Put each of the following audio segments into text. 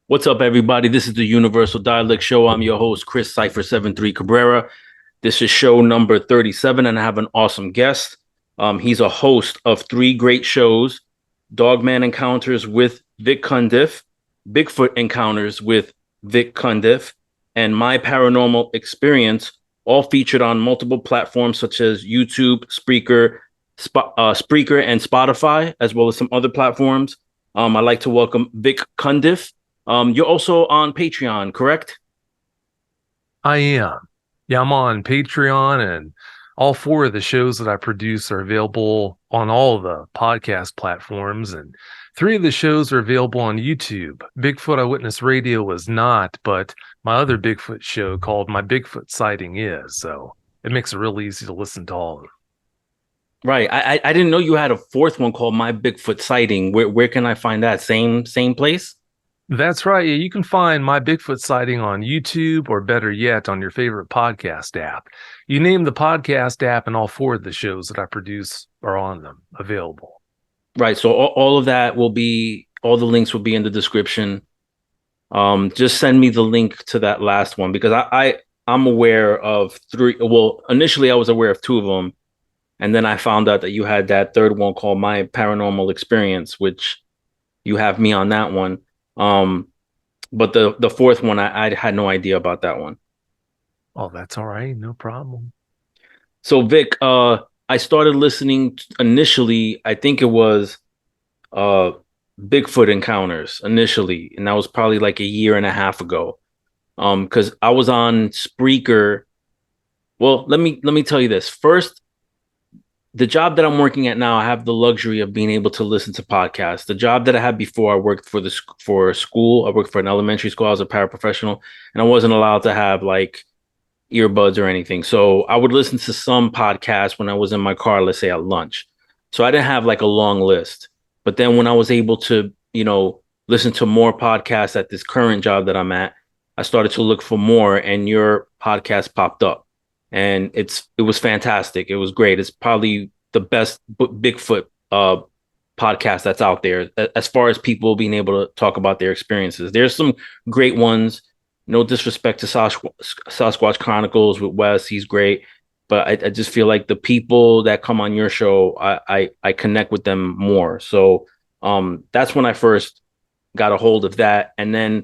What's up, everybody? This is the Universal Dialect Show. I'm your host, Chris Cypher73 Cabrera. This is show number 37, and I have an awesome guest. He's a host of three great shows: Dogman Encounters with Vic Cundiff, Bigfoot Encounters with Vic Cundiff, and My Paranormal Experience, all featured on multiple platforms such as YouTube, Spreaker, and Spotify, as well as some other platforms. I'd like to welcome Vic Cundiff. You're also on Patreon, correct? I am. Yeah, I'm on Patreon, and all four of the shows that I produce are available on all the podcast platforms, and three of the shows are available on YouTube. Bigfoot Eyewitness Radio is not, but my other Bigfoot show called My Bigfoot Sighting is, so it makes it real easy to listen to all of them. Right. I didn't know you had a fourth one called My Bigfoot Sighting. Where can I find that? Same place? That's right. Yeah, you can find My Bigfoot Sighting on YouTube, or better yet, on your favorite podcast app. You name the podcast app, and all four of the shows that I produce are on them, available. Right. So all of that will be, all the links will be in the description. Just send me the link to that last one because I'm aware of three. Well, initially I was aware of two of them, and then I found out that you had that third one called My Paranormal Experience, which you have me on that one. But the fourth one, I had no idea about that one. Oh, that's all right. No problem. So Vic, I started listening initially. I think it was uh Bigfoot Encounters initially, and that was probably like a year and a half ago. Because I was on Spreaker. Well, let me tell you this first. The job that I'm working at now, I have the luxury of being able to listen to podcasts. The job that I had before, I worked for a school. I worked for an elementary school. I was a paraprofessional, and I wasn't allowed to have like earbuds or anything. So I would listen to some podcasts when I was in my car, let's say at lunch. So I didn't have like a long list. But then when I was able to, listen to more podcasts at this current job that I'm at, I started to look for more, and your podcast popped up, and it was fantastic. It was great. It's probably the best Bigfoot podcast that's out there as far as people being able to talk about their experiences. There's some great ones. No disrespect to Sasquatch Chronicles with Wes, he's great, but I just feel like the people that come on your show, I connect with them more. So that's when I first got a hold of that, and then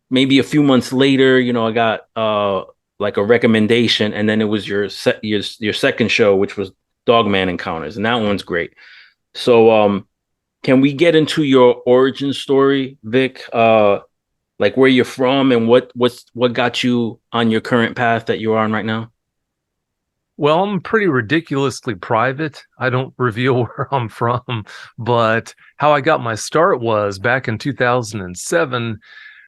maybe a few months later, I got like a recommendation, and then it was your second show, which was Dogman Encounters, and that one's great. So can we get into your origin story, Vic? Like where you're from and what got you on your current path that you're on right now? Well, I'm pretty ridiculously private. I don't reveal where I'm from, but how I got my start was back in 2007.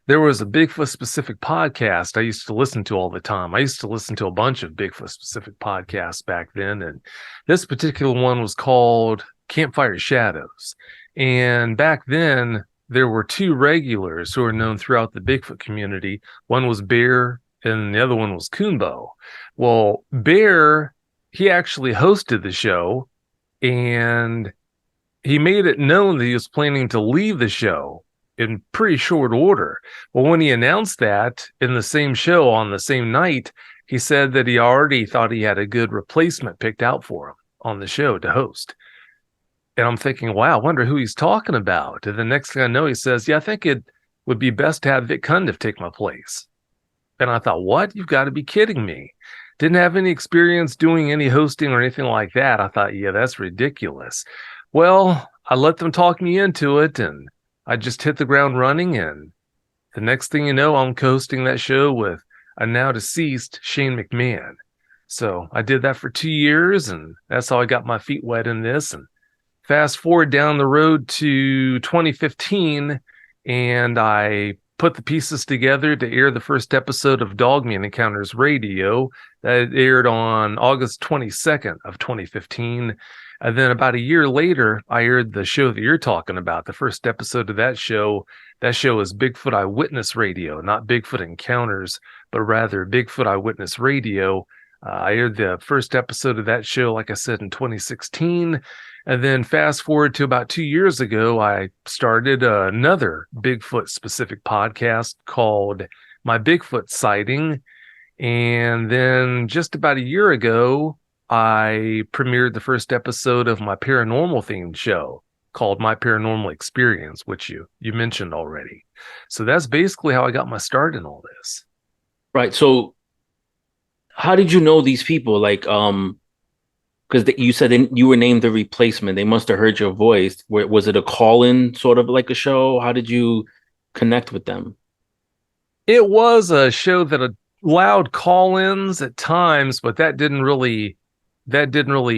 There was a Bigfoot specific podcast I used to listen to all the time. I used to listen to a bunch of Bigfoot specific podcasts back then. And this particular one was called Campfire Shadows. And back then, there were two regulars who are known throughout the Bigfoot community. One was Bear, and the other one was Coonbo. Well, Bear, he actually hosted the show, and he made it known that he was planning to leave the show in pretty short order. Well, when he announced that in the same show on the same night, he said that he already thought he had a good replacement picked out for him on the show to host. And I'm thinking, wow, I wonder who he's talking about. And the next thing I know, he says, yeah, I think it would be best to have Vic Cundiff take my place. And I thought, what? You've got to be kidding me. Didn't have any experience doing any hosting or anything like that. I thought, yeah, that's ridiculous. Well, I let them talk me into it, and I just hit the ground running. And the next thing you know, I'm co-hosting that show with a now deceased Shane McMahon. So I did that for 2 years, and that's how I got my feet wet in this. And fast forward down the road to 2015, and I put the pieces together to air the first episode of Dogman Encounters Radio that aired on August 22nd of 2015. And then about a year later, I aired the show that you're talking about, the first episode of that show. That show is Bigfoot Eyewitness Radio, not Bigfoot Encounters, but rather Bigfoot Eyewitness Radio. I aired the first episode of that show, like I said, in 2016. And then fast forward to about 2 years ago, I started another Bigfoot specific podcast called My Bigfoot Sighting. And then just about a year ago, I premiered the first episode of my paranormal themed show called My Paranormal Experience, which you mentioned already. So that's basically how I got my start in all this. Right. So how did you know these people? Like, because you said you were named the replacement. They must have heard your voice. Was it a call-in sort of like a show? How did you connect with them? It was a show that allowed call-ins at times, but that didn't really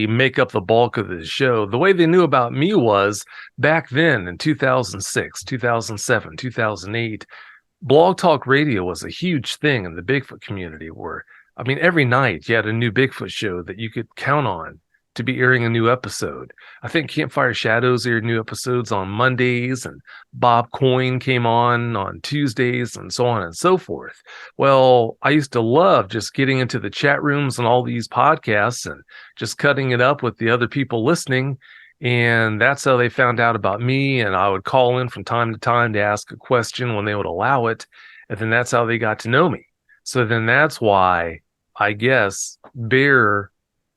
make up the bulk of the show. The way they knew about me was back then in 2006, 2007, 2008, Blog Talk Radio was a huge thing in the Bigfoot community where, I mean, every night you had a new Bigfoot show that you could count on to be airing a new episode. I think Campfire Shadows aired new episodes on Mondays, and Bob Coyne came on Tuesdays, and so on and so forth. Well, I used to love just getting into the chat rooms and all these podcasts and just cutting it up with the other people listening. And that's how they found out about me. And I would call in from time to time to ask a question when they would allow it. And then that's how they got to know me. So then that's why I guess Bear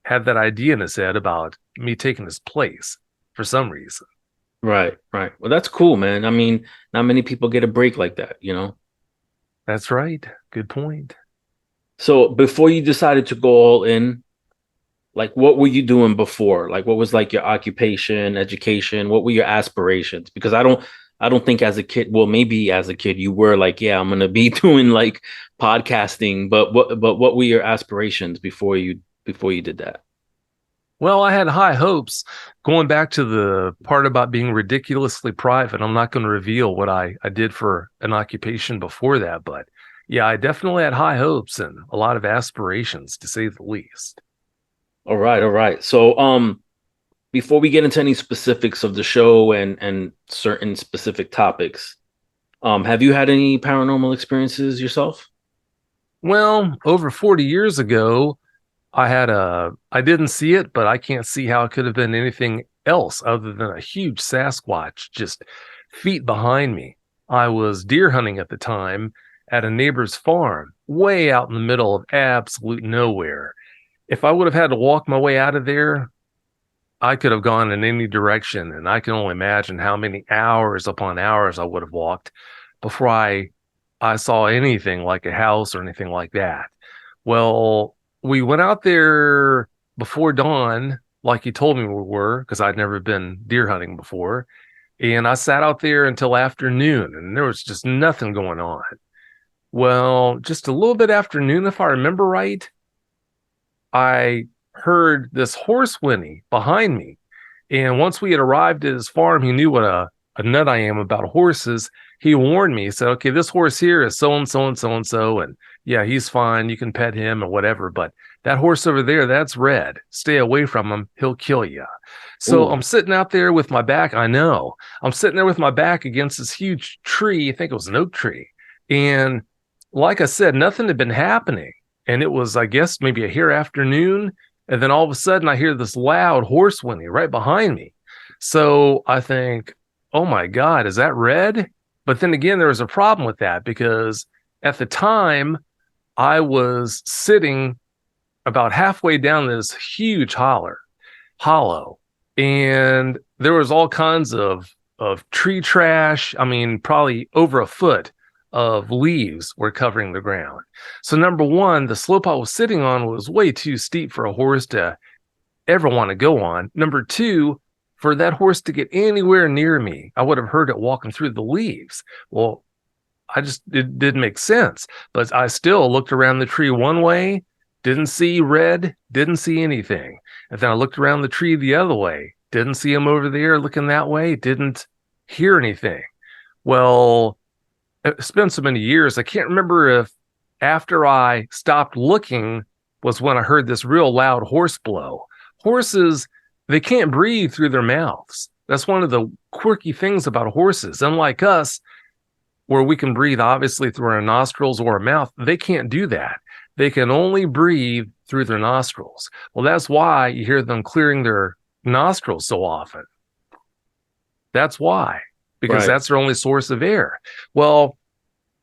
had that idea in his head about me taking his place for some reason. Right, right. Well, that's cool, man. I mean, not many people get a break like that, you know? That's right. Good point. So before you decided to go all in, like what were you doing before? Like what was like your occupation, education? What were your aspirations? Because I don't think as a kid, well, maybe as a kid you were like, yeah, I'm gonna be doing like podcasting, but what were your aspirations before you did that? Well, I had high hopes. Going back to the part about being ridiculously private, I'm not going to reveal what I did for an occupation before that, but yeah, I definitely had high hopes and a lot of aspirations, to say the least. All right, all right. So before we get into any specifics of the show and certain specific topics, have you had any paranormal experiences yourself? Well, over 40 years ago, I didn't see it, but I can't see how it could have been anything else other than a huge Sasquatch just feet behind me. I was deer hunting at the time at a neighbor's farm, way out in the middle of absolute nowhere. If I would have had to walk my way out of there, I could have gone in any direction, and I can only imagine how many hours upon hours I would have walked before I saw anything like a house or anything like that. Well, we went out there before dawn, like he told me we were, because I'd never been deer hunting before. And I sat out there until afternoon, and there was just nothing going on. Well, just a little bit after noon, if I remember right, I heard this horse whinny behind me. And once we had arrived at his farm, he knew what a nut I am about horses. He warned me. He said, okay, this horse here is so and so and so and so. And yeah, he's fine. You can pet him or whatever. But that horse over there, that's red. Stay away from him. He'll kill you. So Ooh. I'm sitting out there with my back. I know. I'm sitting there with my back against this huge tree. I think it was an oak tree. And like I said, nothing had been happening. And it was, I guess, maybe a here afternoon. And then all of a sudden I hear this loud horse whinny right behind me. So I think, oh my God, is that red? But then again, there was a problem with that because at the time I was sitting about halfway down this huge hollow, and there was all kinds of tree trash. I mean, probably over a foot of leaves were covering the ground. So number one, the slope I was sitting on was way too steep for a horse to ever want to go on. Number two, for that horse to get anywhere near me, I would have heard it walking through the leaves. Well, it didn't make sense. But I still looked around the tree one way, didn't see red, didn't see anything. And then I looked around the tree the other way, didn't see him over there looking that way, didn't hear anything. Well, it's been so many years, I can't remember if after I stopped looking was when I heard this real loud horse blow. Horses, they can't breathe through their mouths. That's one of the quirky things about horses. Unlike us, where we can breathe obviously through our nostrils or our mouth, they can't do that. They can only breathe through their nostrils. Well, that's why you hear them clearing their nostrils so often. That's why, because Right. that's their only source of air. Well,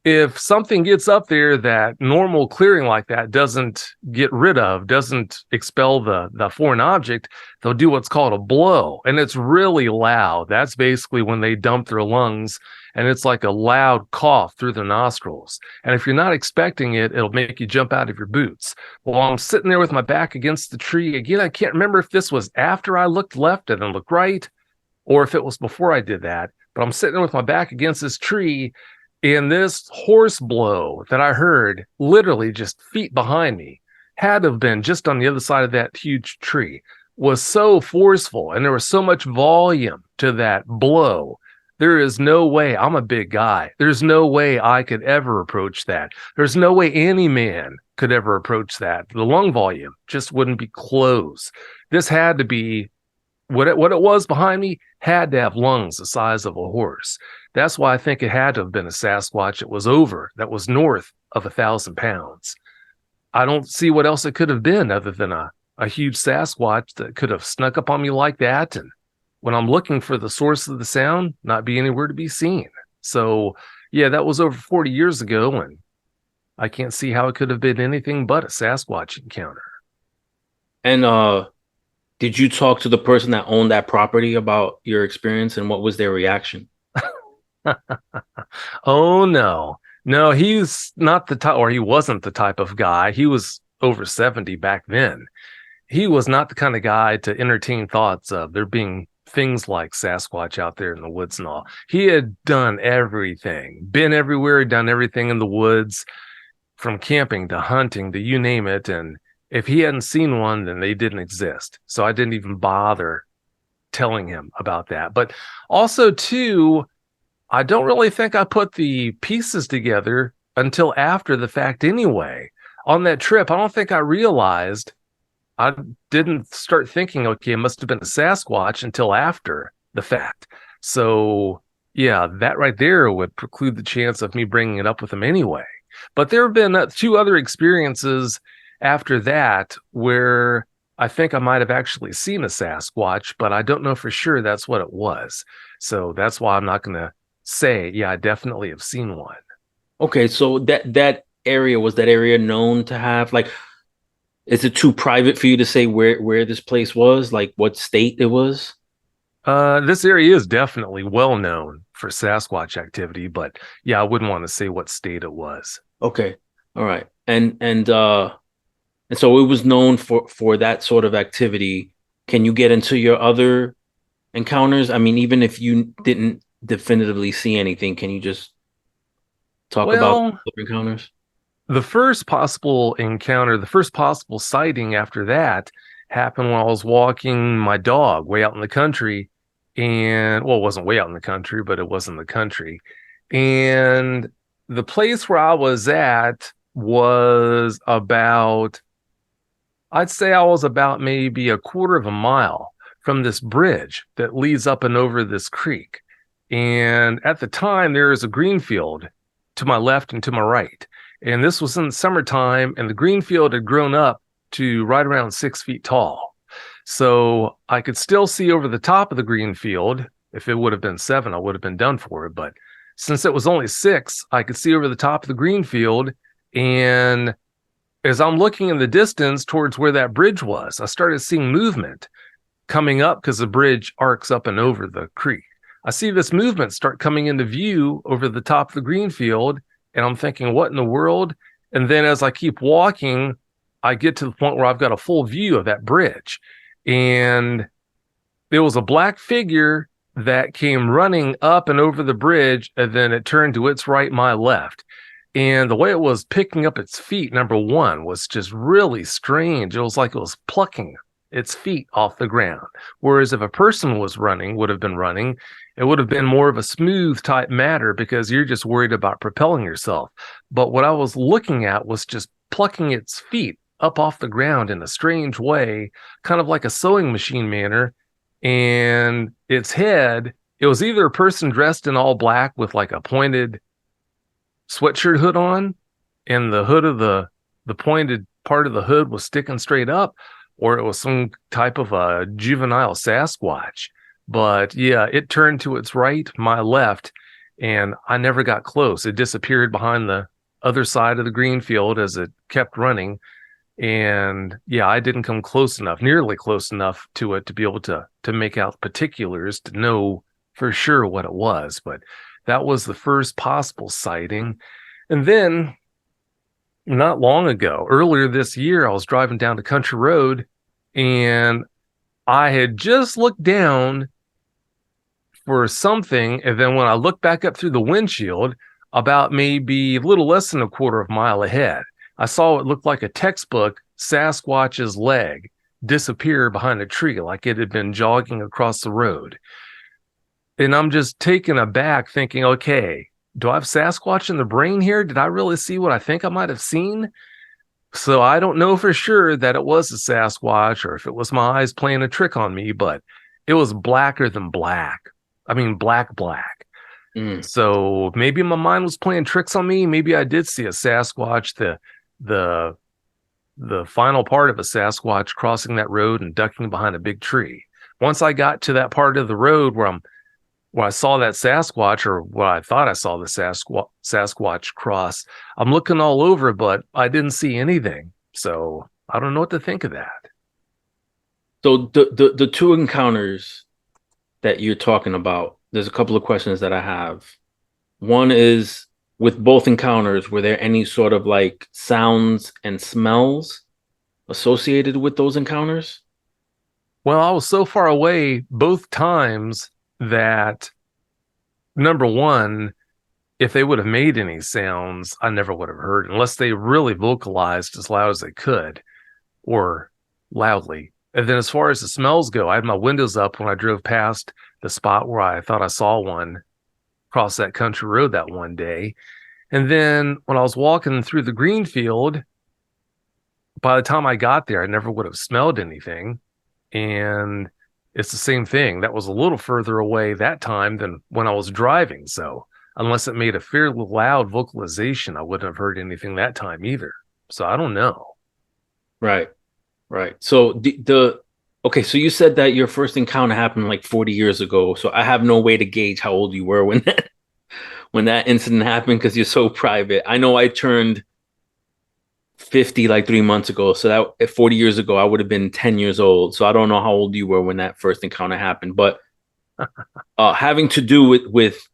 if something gets up there that normal clearing like that doesn't get rid of, doesn't expel the foreign object, they'll do what's called a blow. And it's really loud. That's basically when they dump their lungs, and it's like a loud cough through their nostrils. And if you're not expecting it, it'll make you jump out of your boots. Well, I'm sitting there with my back against the tree. Again, I can't remember if this was after I looked left and then looked right, or if it was before I did that. But I'm sitting there with my back against this tree, and this horse blow that I heard literally just feet behind me, had to have been just on the other side of that huge tree, was so forceful, and there was so much volume to that blow. There is no way, I'm a big guy, there's no way I could ever approach that. There's no way any man could ever approach that. The lung volume just wouldn't be close. This had to be what it was behind me, had to have lungs the size of a horse. That's why I think it had to have been a Sasquatch that was north of 1,000 pounds. I don't see what else it could have been other than a huge Sasquatch that could have snuck up on me like that. And when I'm looking for the source of the sound, not be anywhere to be seen. So yeah, that was over 40 years ago, and I can't see how it could have been anything but a Sasquatch encounter. And did you talk to the person that owned that property about your experience, and what was their reaction? Oh no. No, he's not the type, or he wasn't the type of guy. He was over 70 back then. He was not the kind of guy to entertain thoughts of there being things like Sasquatch out there in the woods and all. He had done everything, been everywhere, done everything in the woods, from camping to hunting to you name it. And if he hadn't seen one, then they didn't exist. So I didn't even bother telling him about that. But also, too, I don't really think I put the pieces together until after the fact anyway. On that trip, I don't think I realized, I didn't start thinking, okay, it must have been a Sasquatch until after the fact. So, yeah, that right there would preclude the chance of me bringing it up with him anyway. But there have been two other experiences after that where I think I might have actually seen a Sasquatch, but I don't know for sure that's what it was. So that's why I'm not going to say, yeah, I definitely have seen one. Okay, so that area, was that area known to have, like, is it too private for you to say where this place was, like what state it was? This area is definitely well known for Sasquatch activity, but yeah, I wouldn't want to say what state it was. Okay. All right. And so it was known for that sort of activity. Can you get into your other encounters? I mean, even if you didn't definitively see anything, can you just talk about Well, other encounters? the first possible encounter, the first possible sighting after that happened when I was walking my dog way out in the country. And well, it wasn't way out in the country, but it was in the country. And the place where I was at was about, I'd say I was about maybe a quarter of a mile from this bridge that leads up and over this creek. And at the time, there is a green field to my left and to my right. And this was in the summertime, and the green field had grown up to right around 6 feet tall. So I could still see over the top of the green field. If it would have been 7, I would have been done for it. But since it was only 6, I could see over the top of the green field. And as I'm looking in the distance towards where that bridge was, I started seeing movement coming up because the bridge arcs up and over the creek. I see this movement start coming into view over the top of the green field, and I'm thinking, what in the world? And then as I keep walking, I get to the point where I've got a full view of that bridge. And there was a black figure that came running up and over the bridge, and then it turned to its right, my left. And the way it was picking up its feet, number one, was just really strange. It was like it was plucking its feet off the ground. Whereas if a person would have been running, it would have been more of a smooth type matter because you're just worried about propelling yourself. But what I was looking at was just plucking its feet up off the ground in a strange way, kind of like a sewing machine manner. And its head, it was either a person dressed in all black with like a pointed sweatshirt hood on, and the hood of the the pointed part of the hood was sticking straight up, or it was some type of a juvenile Sasquatch. But yeah, it turned to its right, my left, and I never got close. It disappeared behind the other side of the green field as it kept running. And yeah, I didn't come close enough, nearly close enough to it to be able to make out particulars to know for sure what it was. But that was the first possible sighting. And then not long ago, earlier this year, I was driving down the country road and I had just looked down for something. And then when I looked back up through the windshield, about maybe a little less than a quarter of a mile ahead, I saw what looked like a textbook Sasquatch's leg disappear behind a tree, like it had been jogging across the road. And I'm just taken aback thinking, okay, do I have Sasquatch in the brain here? Did I really see what I think I might have seen? So I don't know for sure that it was a Sasquatch or if it was my eyes playing a trick on me, but it was blacker than black. I mean, black. Mm. So maybe my mind was playing tricks on me. Maybe I did see a Sasquatch, the final part of a Sasquatch crossing that road and ducking behind a big tree. Once I got to that part of the road where I saw that Sasquatch, or what I thought I saw the Sasquatch cross, I'm looking all over, but I didn't see anything. So I don't know what to think of that. So the two encounters that you're talking about, there's a couple of questions that I have. One is, with both encounters, were there any sort of like sounds and smells associated with those encounters? Well, I was so far away both times that, number one, if they would have made any sounds, I never would have heard, unless they really vocalized as loud as they could or loudly. And then as far as the smells go, I had my windows up when I drove past the spot where I thought I saw one cross that country road that one day. And then when I was walking through the green field, by the time I got there, I never would have smelled anything. And it's the same thing. That was a little further away that time than when I was driving. So unless it made a fairly loud vocalization, I wouldn't have heard anything that time either. So I don't know. Right. So okay, so you said that your first encounter happened like 40 years ago. So I have no way to gauge how old you were when that incident happened because you're so private. I know I turned 50 like 3 months ago. So that at 40 years ago, I would have been 10 years old. So I don't know how old you were when that first encounter happened. But having to do with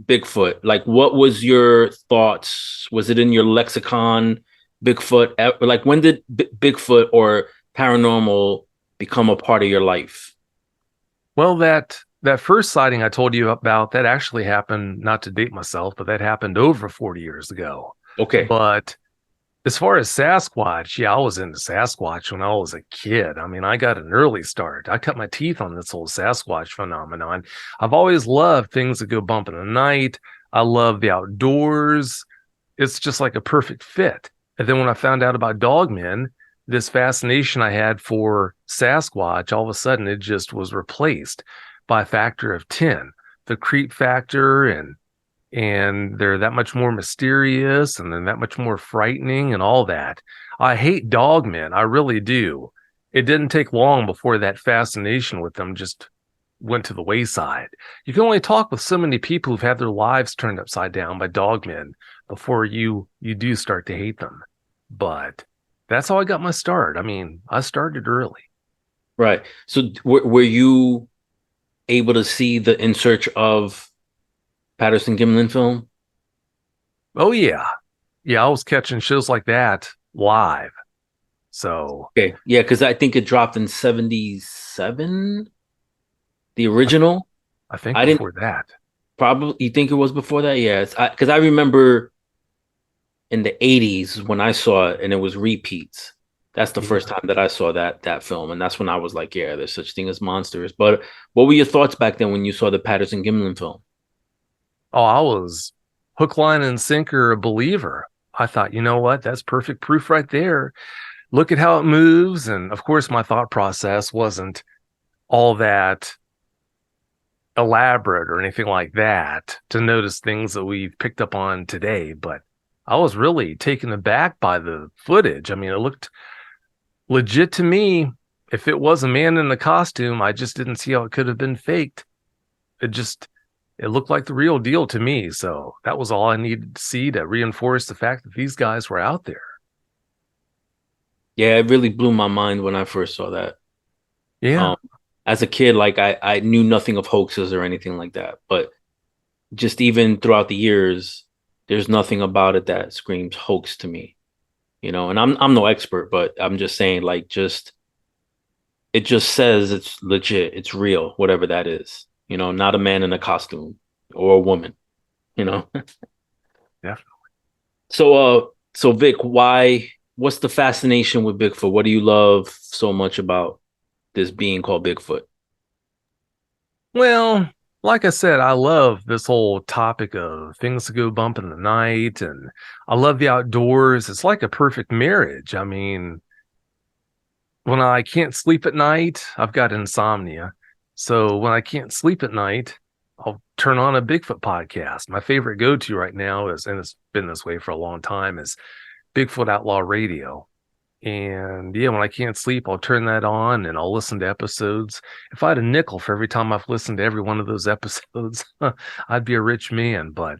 Bigfoot, like what was your thoughts? Was it in your lexicon, Bigfoot? Like when did Bigfoot or paranormal become a part of your life? Well, that first sighting I told you about, that actually happened, not to date myself, but that happened over 40 years ago. Okay. But as far as Sasquatch, yeah, I was into Sasquatch when I was a kid. I mean, I got an early start. I cut my teeth on this whole Sasquatch phenomenon. I've always loved things that go bump in the night. I love the outdoors. It's just like a perfect fit. And then when I found out about Dogmen, this fascination I had for Sasquatch, all of a sudden it just was replaced by a factor of 10. The creep factor, and they're that much more mysterious and then that much more frightening and all that. I hate Dogmen. I really do. It didn't take long before that fascination with them just went to the wayside. You can only talk with so many people who've had their lives turned upside down by Dogmen before you do start to hate them. But that's how I got my start. I mean, I started early. Right. So were you able to see the In Search of Patterson Gimlin film? Oh yeah. Yeah, I was catching shows like that live. So Okay. Yeah, because I think it dropped in 77, the original. I think I didn't before that. probably, you think it was before that? Yeah. Because I remember in the 80s when I saw it and it was repeats. That's the first Yeah. time that I saw that film. And that's when I was like, yeah, there's such thing as monsters. But what were your thoughts back then when you saw the Patterson Gimlin film? Oh, I was hook, line, and sinker a believer. I thought, you know what? That's perfect proof right there. Look at how it moves. And of course, my thought process wasn't all that elaborate or anything like that to notice things that we've picked up on today. But I was really taken aback by the footage. I mean, it looked legit to me. If it was a man in a costume, I just didn't see how it could have been faked. It just it looked like the real deal to me. So that was all I needed to see to reinforce the fact that these guys were out there. Yeah, it really blew my mind when I first saw that. Yeah. Um, as a kid, like I knew nothing of hoaxes or anything like that, but just even throughout the years, there's nothing about it that screams hoax to me, you know. And I'm no expert, but I'm just saying, like, just it just says it's legit, it's real, whatever that is, you know, not a man in a costume or a woman, you know. Yeah. So Vic, what's the fascination with Bigfoot? What do you love so much about this being called Bigfoot? Well, like I said, I love this whole topic of things to go bump in the night, and I love the outdoors. It's like a perfect marriage. I mean, when I can't sleep at night, I've got insomnia. So when I can't sleep at night, I'll turn on a Bigfoot podcast. My favorite go-to right now is, and it's been this way for a long time, is Bigfoot Outlaw Radio. And yeah, when I can't sleep, I'll turn that on and I'll listen to episodes. If I had a nickel for every time I've listened to every one of those episodes, I'd be a rich man. But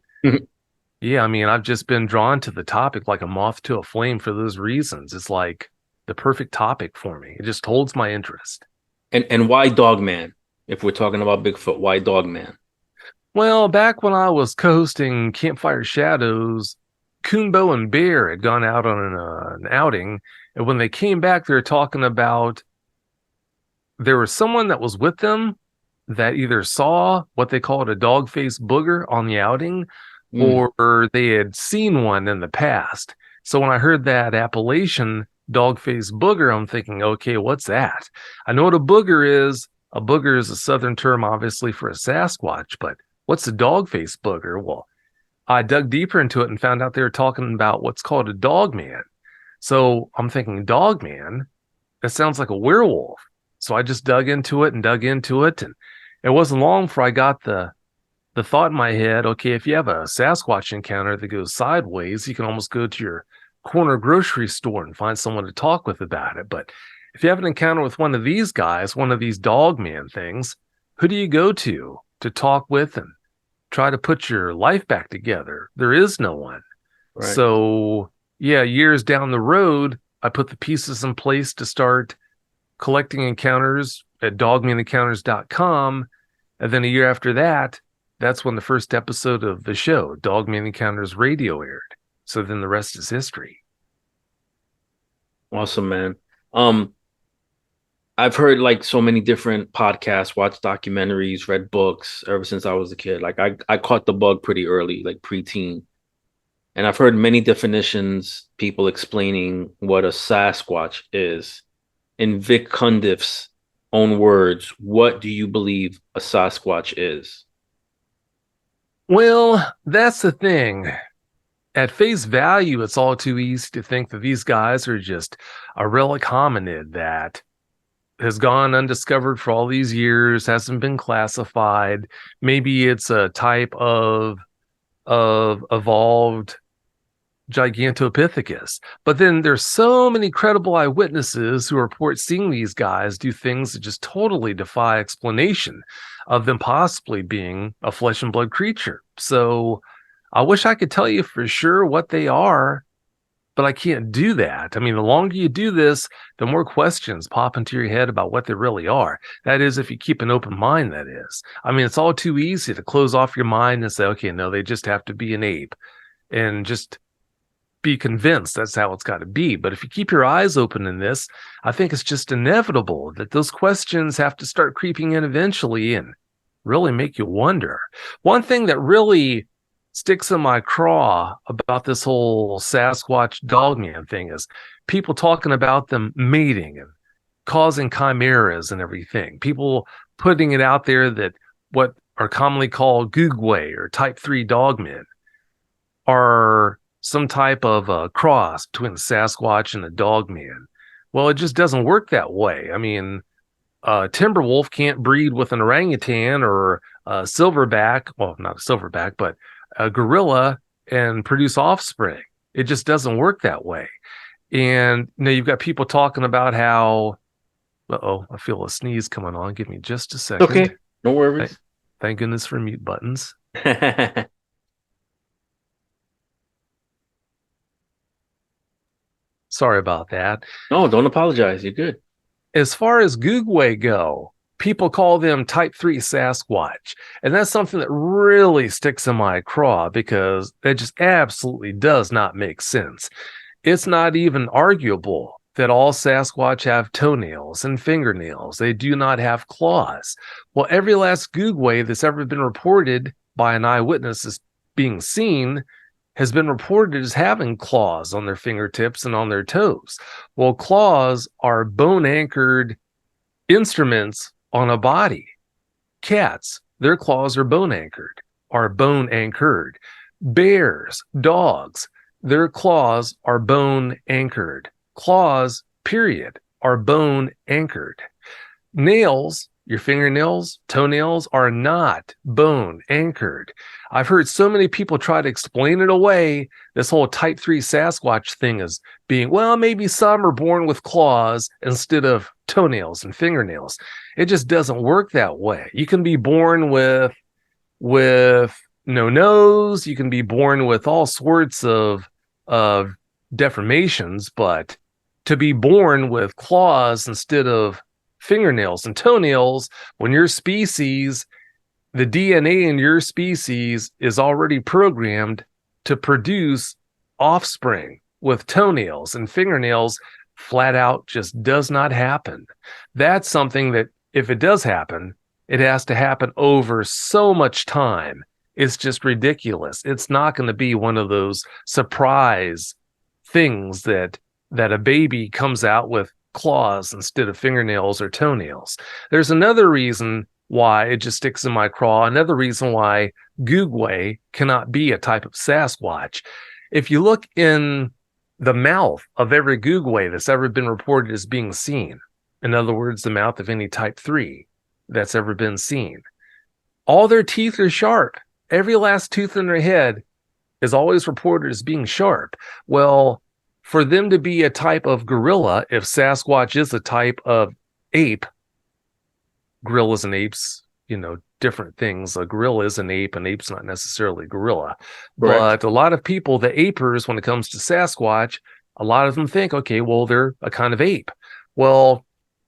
yeah, I mean, I've just been drawn to the topic like a moth to a flame for those reasons. It's like the perfect topic for me. It just holds my interest. And why Dogman? If we're talking about Bigfoot, why Dogman? Well, back when I was co-hosting Campfire Shadows, Coonbo and Bear had gone out on an outing. And when they came back, they were talking about there was someone that was with them that either saw what they called a dog-faced booger on the outing, Mm, or they had seen one in the past. So when I heard that appellation, dog-faced booger, I'm thinking, okay, what's that? I know what a booger is. A booger is a southern term, obviously, for a Sasquatch, but what's a dog-faced booger? Well, I dug deeper into it and found out they were talking about what's called a dogman. So I'm thinking, dogman, that sounds like a werewolf. So I just dug into it and dug into it. And it wasn't long before I got the thought in my head, okay, if you have a Sasquatch encounter that goes sideways, you can almost go to your corner grocery store and find someone to talk with about it. But if you have an encounter with one of these guys, one of these dogman things, who do you go to talk with and try to put your life back together? There is no one. right. So, yeah, years down the road, I put the pieces in place to start collecting encounters at dogmanencounters.com. And then a year after that, that's when the first episode of the show, Dogman Encounters Radio, aired. So then the rest is history. Awesome, man. Um, I've heard like so many different podcasts, watched documentaries, read books ever since I was a kid. Like I caught the bug pretty early, like preteen. And I've heard many definitions, people explaining what a Sasquatch is. In Vic Cundiff's own words, what do you believe a Sasquatch is? Well, that's the thing. At face value, it's all too easy to think that these guys are just a relic hominid that has gone undiscovered for all these years, hasn't been classified. Maybe it's a type of evolved Gigantopithecus. But then there's so many credible eyewitnesses who report seeing these guys do things that just totally defy explanation of them possibly being a flesh and blood creature. So I wish I could tell you for sure what they are, but I can't do that. I mean, the longer you do this, the more questions pop into your head about what they really are. That is, if you keep an open mind, that is. I mean, it's all too easy to close off your mind and say, okay, no, they just have to be an ape and just be convinced that's how it's got to be. But if you keep your eyes open in this, I think it's just inevitable that those questions have to start creeping in eventually and really make you wonder. One thing that really sticks in my craw about this whole Sasquatch dogman thing is people talking about them mating and causing chimeras and everything. People putting it out there that what are commonly called Googway or type 3 dogmen are some type of a cross between a Sasquatch and a dogman. Well, it just doesn't work that way. I mean, Timberwolf can't breed with an orangutan or a silverback, well, not a silverback, but a gorilla and produce offspring. It just doesn't work that way. And you've got people talking about how, I feel a sneeze coming on. Give me just a second. Okay, no worries. Thank goodness for mute buttons. Sorry about that. No, don't apologize. You're good. As far as Googway go, people call them type 3 Sasquatch. And that's something that really sticks in my craw because that just absolutely does not make sense. It's not even arguable that all Sasquatch have toenails and fingernails. They do not have claws. Well, every last Googway that's ever been reported by an eyewitness as being seen has been reported as having claws on their fingertips and on their toes. Well, claws are bone-anchored instruments on a body. Cats, their claws are bone-anchored. Bears, dogs, their claws are bone-anchored. Claws, period, are bone-anchored. Nails, your fingernails, toenails, are not bone-anchored. I've heard so many people try to explain it away, this whole type 3 Sasquatch thing as being, well, maybe some are born with claws instead of toenails and fingernails. It just doesn't work that way. You can be born with no nose. You can be born with all sorts of deformations, but to be born with claws instead of fingernails and toenails, when your species, the DNA in your species is already programmed to produce offspring with toenails and fingernails, flat out just does not happen. That's something that if it does happen, it has to happen over so much time. It's just ridiculous. It's not going to be one of those surprise things that a baby comes out with claws instead of fingernails or toenails. There's another reason why it just sticks in my craw. Another reason why Googway cannot be a type of Sasquatch. If you look in the mouth of every Googway that's ever been reported as being seen, in other words, the mouth of any type 3 that's ever been seen, all their teeth are sharp. Every last tooth in their head is always reported as being sharp. Well, for them to be a type of gorilla, if Sasquatch is a type of ape, gorillas and apes, different things. A gorilla is an ape's not necessarily a gorilla. Correct. But a lot of people, the apers, when it comes to Sasquatch, a lot of them think, okay, well, they're a kind of ape. Well,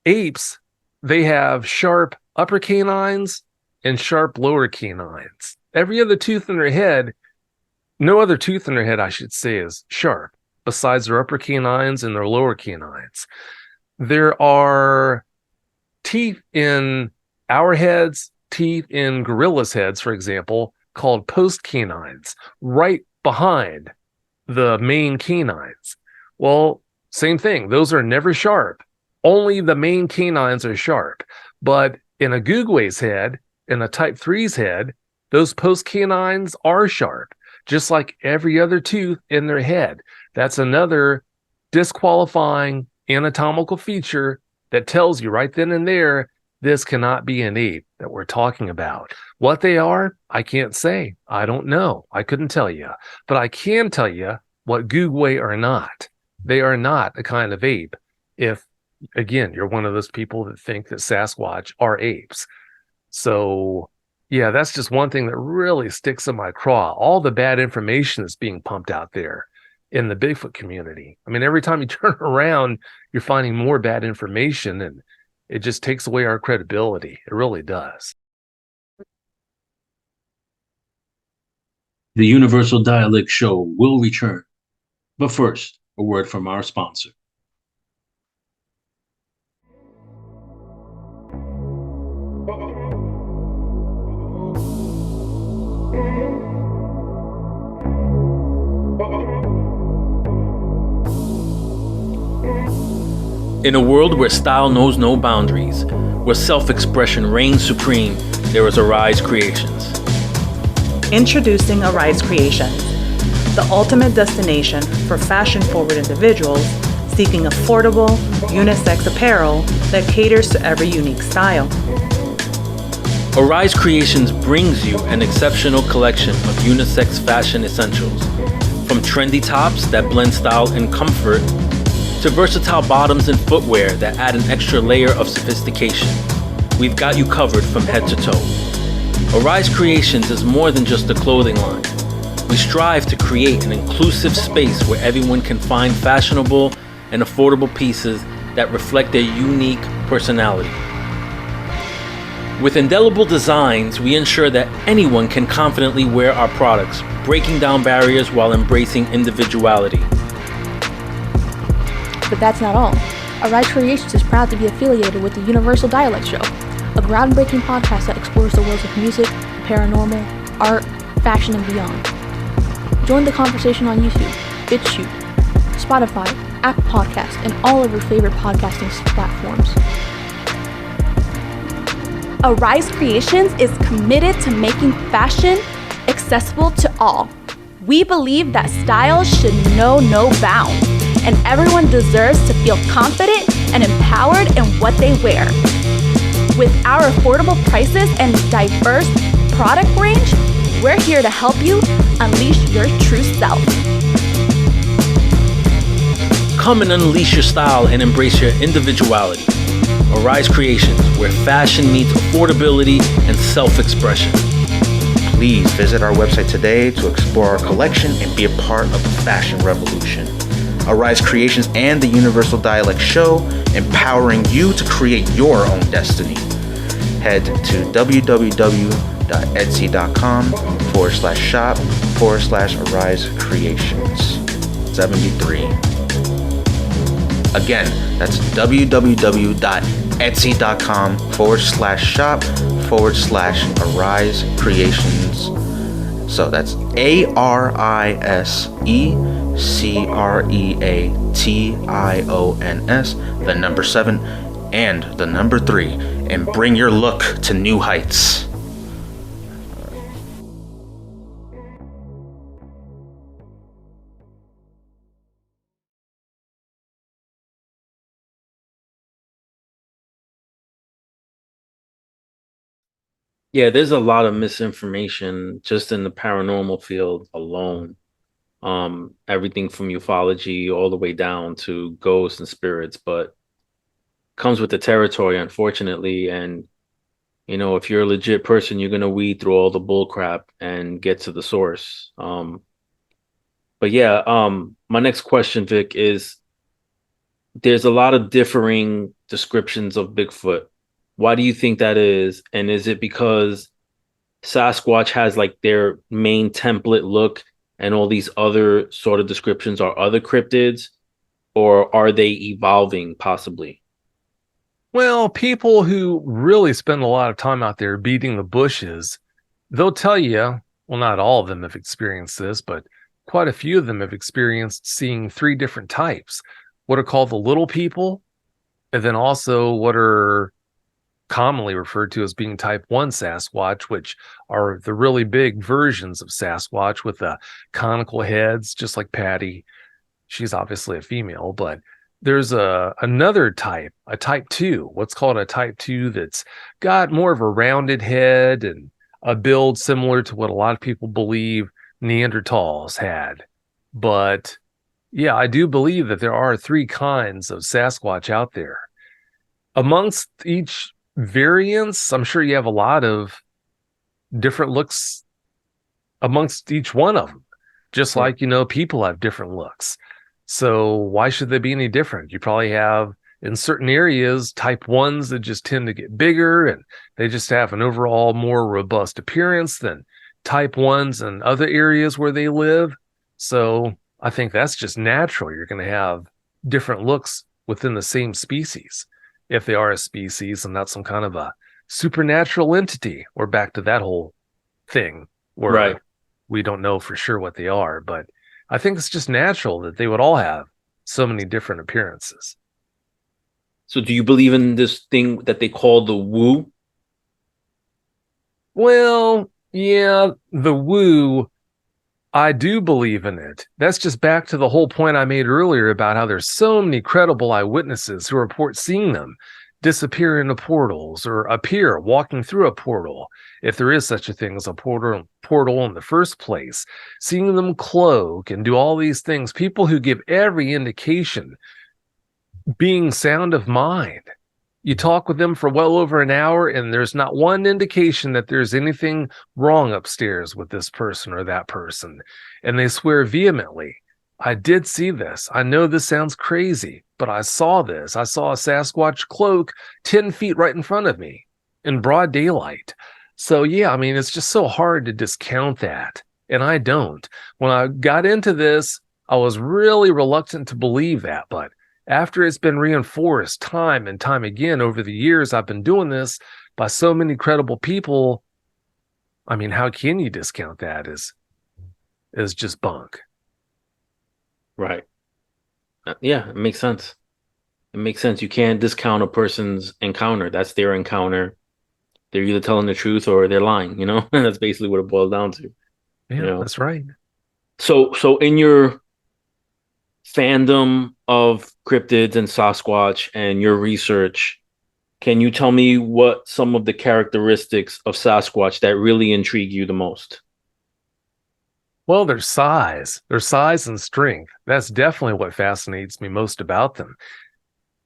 apes, they have sharp upper canines and sharp lower canines. Every other tooth in their head, no other tooth in their head, I should say, is sharp, besides their upper canines and their lower canines. There are teeth in our heads, teeth in gorillas' heads, for example, called post canines, right behind the main canines. Well, same thing. Those are never sharp. Only the main canines are sharp. But in a Googway's head, in a type 3's head, those post canines are sharp, just like every other tooth in their head. That's another disqualifying anatomical feature that tells you right then and there, this cannot be an ape that we're talking about. What they are, I can't say. I don't know. I couldn't tell you. But I can tell you what Googway are not. They are not a kind of ape if, again, you're one of those people that think that Sasquatch are apes. So, yeah, that's just one thing that really sticks in my craw. All the bad information that's being pumped out there in the Bigfoot community. I mean, every time you turn around, you're finding more bad information, and it just takes away our credibility. It really does. The Universal Dialect Show will return. But first, a word from our sponsor. In a world where style knows no boundaries, where self-expression reigns supreme, there is Arise Creations. Introducing Arise Creations, the ultimate destination for fashion-forward individuals seeking affordable, unisex apparel that caters to every unique style. Arise Creations brings you an exceptional collection of unisex fashion essentials. From trendy tops that blend style and comfort, to versatile bottoms and footwear that add an extra layer of sophistication, we've got you covered from head to toe. Arise Creations is more than just a clothing line. We strive to create an inclusive space where everyone can find fashionable and affordable pieces that reflect their unique personality. With indelible designs, we ensure that anyone can confidently wear our products, breaking down barriers while embracing individuality. But that's not all. Arise Creations is proud to be affiliated with the Universal Dialect Show, a groundbreaking podcast that explores the worlds of music, paranormal, art, fashion, and beyond. Join the conversation on YouTube, BitChute, Spotify, Apple Podcasts, and all of your favorite podcasting platforms. Arise Creations is committed to making fashion accessible to all. We believe that style should know no bounds, and everyone deserves to feel confident and empowered in what they wear. With our affordable prices and diverse product range, we're here to help you unleash your true self. Come and unleash your style and embrace your individuality. Arise Creations, where fashion meets affordability and self-expression. Please visit our website today to explore our collection and be a part of the fashion revolution. Arise Creations and the Universal Dialect Show, empowering you to create your own destiny. Head to www.etsy.com/shop/Arise Creations 73. Again, that's www.etsy.com/shop/Arise Creations. So that's ARISECREATIONS, the number 7 and the number 3, and bring your look to new heights. Yeah, there's a lot of misinformation just in the paranormal field alone. Everything from ufology all the way down to ghosts and spirits, but comes with the territory, unfortunately. And if you're a legit person, you're gonna weed through all the bull crap and get to the source. But yeah, my next question, Vic, is there's a lot of differing descriptions of Bigfoot. Why do you think that is? And is it because Sasquatch has like their main template look and all these other sort of descriptions are other cryptids, or are they evolving possibly? Well, people who really spend a lot of time out there beating the bushes, they'll tell you, well, not all of them have experienced this, but quite a few of them have experienced seeing 3 different types. What are called the little people, and then also what are commonly referred to as being type 1 Sasquatch, which are the really big versions of Sasquatch with the conical heads, just like Patty. She's obviously a female, but there's another type, a type 2, what's called a type 2, that's got more of a rounded head and a build similar to what a lot of people believe Neanderthals had. But yeah, I do believe that there are 3 kinds of Sasquatch out there. Amongst each variants, I'm sure you have a lot of different looks amongst each one of them, just like people have different looks. So why should they be any different? You probably have in certain areas type 1s that just tend to get bigger and they just have an overall more robust appearance than type 1s in other areas where they live. So I think that's just natural. You're going to have different looks within the same species, if they are a species and not some kind of a supernatural entity. We're back to that whole thing where we don't know for sure what they are, but I think it's just natural that they would all have so many different appearances. So do you believe in this thing that they call the woo? Well, yeah, the woo, I do believe in it. That's just back to the whole point I made earlier about how there's so many credible eyewitnesses who report seeing them. disappear into portals or appear walking through a portal, if there is such a thing as a portal in the first place, seeing them cloak and do all these things, people who give every indication being sound of mind. You talk with them for well over an hour and there's not one indication that there's anything wrong upstairs with this person or that person. And they swear vehemently, I did see this. I know this sounds crazy, but I saw this. I saw a Sasquatch cloak 10 feet right in front of me in broad daylight. So yeah, I mean, it's just so hard to discount that. And I don't. When I got into this, I was really reluctant to believe that. But after it's been reinforced time and time again over the years I've been doing this by so many credible people, I mean, how can you discount that as just bunk? Right. Yeah, it makes sense. It makes sense. You can't discount a person's encounter. That's their encounter. They're either telling the truth or they're lying, you know? And that's basically what it boils down to. Yeah, you know? That's right. So in your fandom of cryptids and Sasquatch and your research, can you tell me what some of the characteristics of Sasquatch that really intrigue you the most? Well, their size and strength. That's definitely what fascinates me most about them.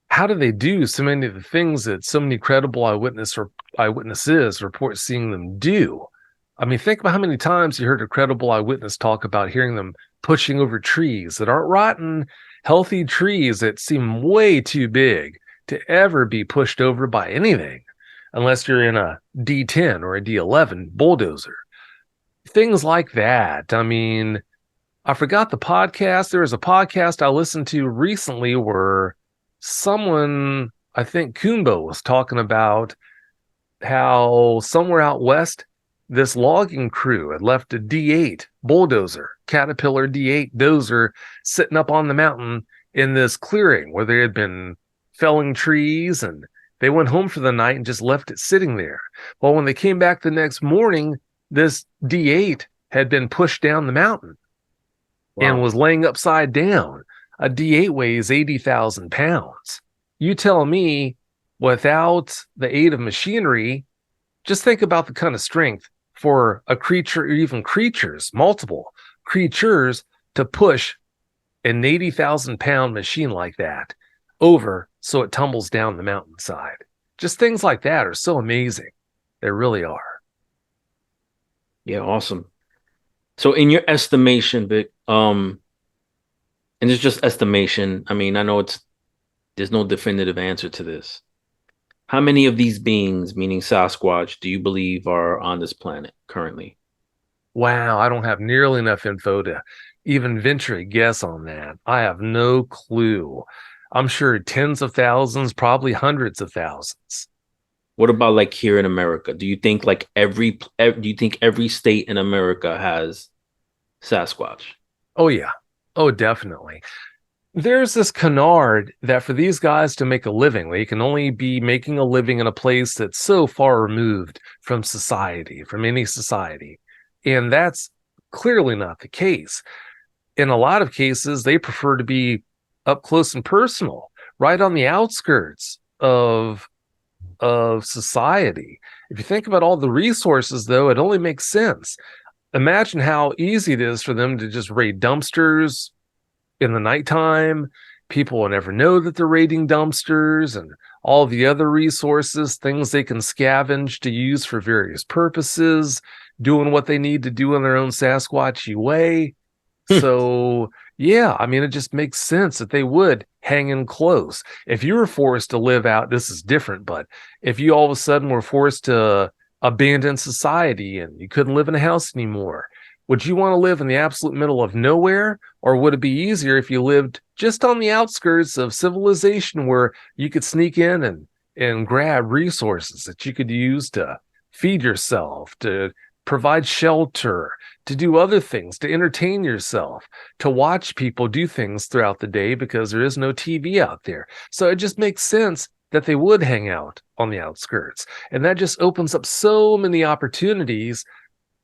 How do they do so many of the things that so many credible eyewitnesses report seeing them do? I mean, think about how many times you heard a credible eyewitness talk about hearing them pushing over trees that aren't rotten, healthy trees that seem way too big to ever be pushed over by anything, unless you're in a D10 or a D11 bulldozer. Things like that. I mean, I forgot the podcast. There was a podcast I listened to recently where someone, I think Kumbo, was talking about how somewhere out west, this logging crew had left a D8 bulldozer, Caterpillar D8 dozer, sitting up on the mountain in this clearing where they had been felling trees, and they went home for the night and just left it sitting there. Well, when they came back the next morning, this D8 had been pushed down the mountain. Wow. And was laying upside down. A D8 weighs 80,000 pounds. You tell me, without the aid of machinery, just think about the kind of strength for a creature, or even creatures, multiple creatures, to push an 80,000 pound machine like that over so it tumbles down the mountainside. Just things like that are so amazing. They really are. Yeah, awesome. So in your estimation, Vic, and it's just estimation. I mean, I know there's no definitive answer to this. How many of these beings, meaning Sasquatch, do you believe are on this planet currently? Wow, I don't have nearly enough info to even venture a guess on that. I have no clue. I'm sure tens of thousands, probably hundreds of thousands. What about like here in America? Do you think like every state in America has Sasquatch? Oh yeah. Oh, definitely. There's this canard that for these guys to make a living, they can only be making a living in a place that's so far removed from society, from any society. And that's clearly not the case. In a lot of cases, they prefer to be up close and personal, right on the outskirts of society. If you think about all the resources, though, it only makes sense. Imagine how easy it is for them to just raid dumpsters in the nighttime. People will never know that they're raiding dumpsters, and all the other resources, things they can scavenge to use for various purposes, doing what they need to do in their own Sasquatchy way. So yeah, I mean, it just makes sense that they would hang in close. If you were forced to live out, this is different, but if you all of a sudden were forced to abandon society and you couldn't live in a house anymore, would you want to live in the absolute middle of nowhere? Or would it be easier if you lived just on the outskirts of civilization where you could sneak in and grab resources that you could use to feed yourself, to provide shelter, to do other things, to entertain yourself, to watch people do things throughout the day because there is no TV out there. So it just makes sense that they would hang out on the outskirts. And that just opens up so many opportunities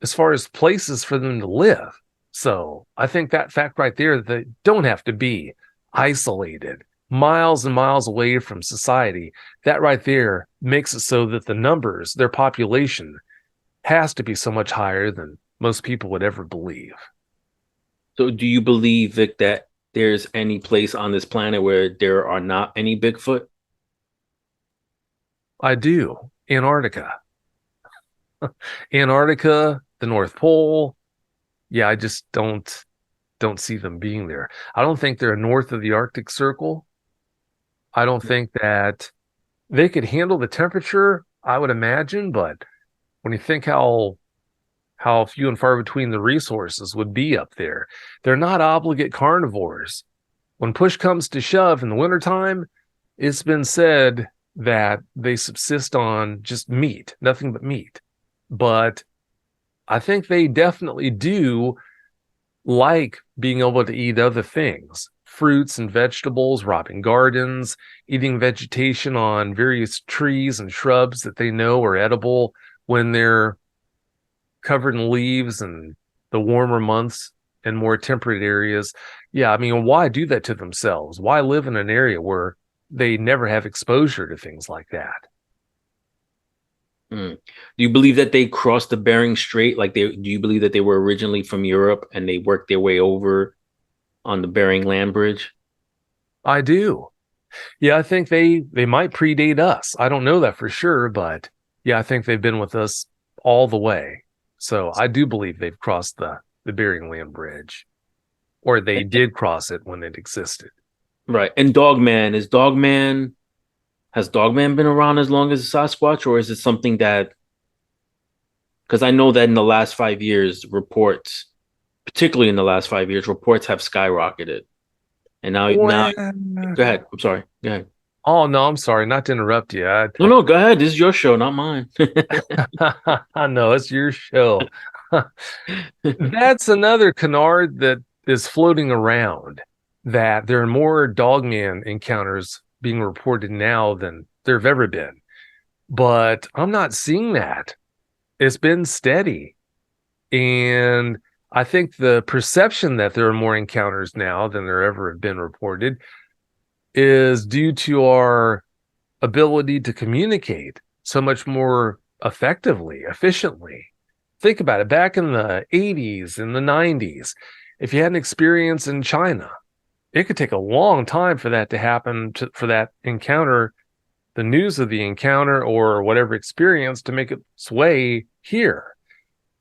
as far as places for them to live. So I think that fact right there, they don't have to be isolated miles and miles away from society. That right there makes it so that the numbers, their population, has to be so much higher than most people would ever believe. So do you believe, Vic, that there's any place on this planet where there are not any Bigfoot? I do. Antarctica. Antarctica, the North Pole. Yeah, I just don't see them being there. I don't think they're north of the Arctic Circle. I don't think that they could handle the temperature, I would imagine, but when you think how few and far between the resources would be up there, they're not obligate carnivores. When push comes to shove in the wintertime, it's been said that they subsist on just meat, nothing but meat. But I think they definitely do like being able to eat other things, fruits and vegetables, robbing gardens, eating vegetation on various trees and shrubs that they know are edible when they're covered in leaves and the warmer months and more temperate areas. Yeah, I mean, why do that to themselves? Why live in an area where they never have exposure to things like that? Do you believe that they crossed the Bering Strait? Do you believe that they were originally from Europe and they worked their way over on the Bering Land Bridge? I do. Yeah, I think they might predate us. I don't know that for sure, but yeah, I think they've been with us all the way. So I do believe they've crossed the Bering Land Bridge, or they did cross it when it existed. Right. And has Dogman been around as long as Sasquatch, or is it something that, because I know that in the last 5 years, particularly in the last 5 years, reports have skyrocketed. And now, go ahead. I'm sorry. Go ahead. Oh, no, I'm sorry. Not to interrupt you. No, go ahead. This is your show, not mine. I know, it's your show. That's another canard that is floating around, that there are more Dogman encounters being reported now than there have ever been. But I'm not seeing that. It's been steady. And I think the perception that there are more encounters now than there ever have been reported is due to our ability to communicate so much more effectively, efficiently. Think about it. Back in the 80s and the 90s, if you had an experience in China, it could take a long time for that to happen, for that encounter, the news of the encounter or whatever experience to make its way here.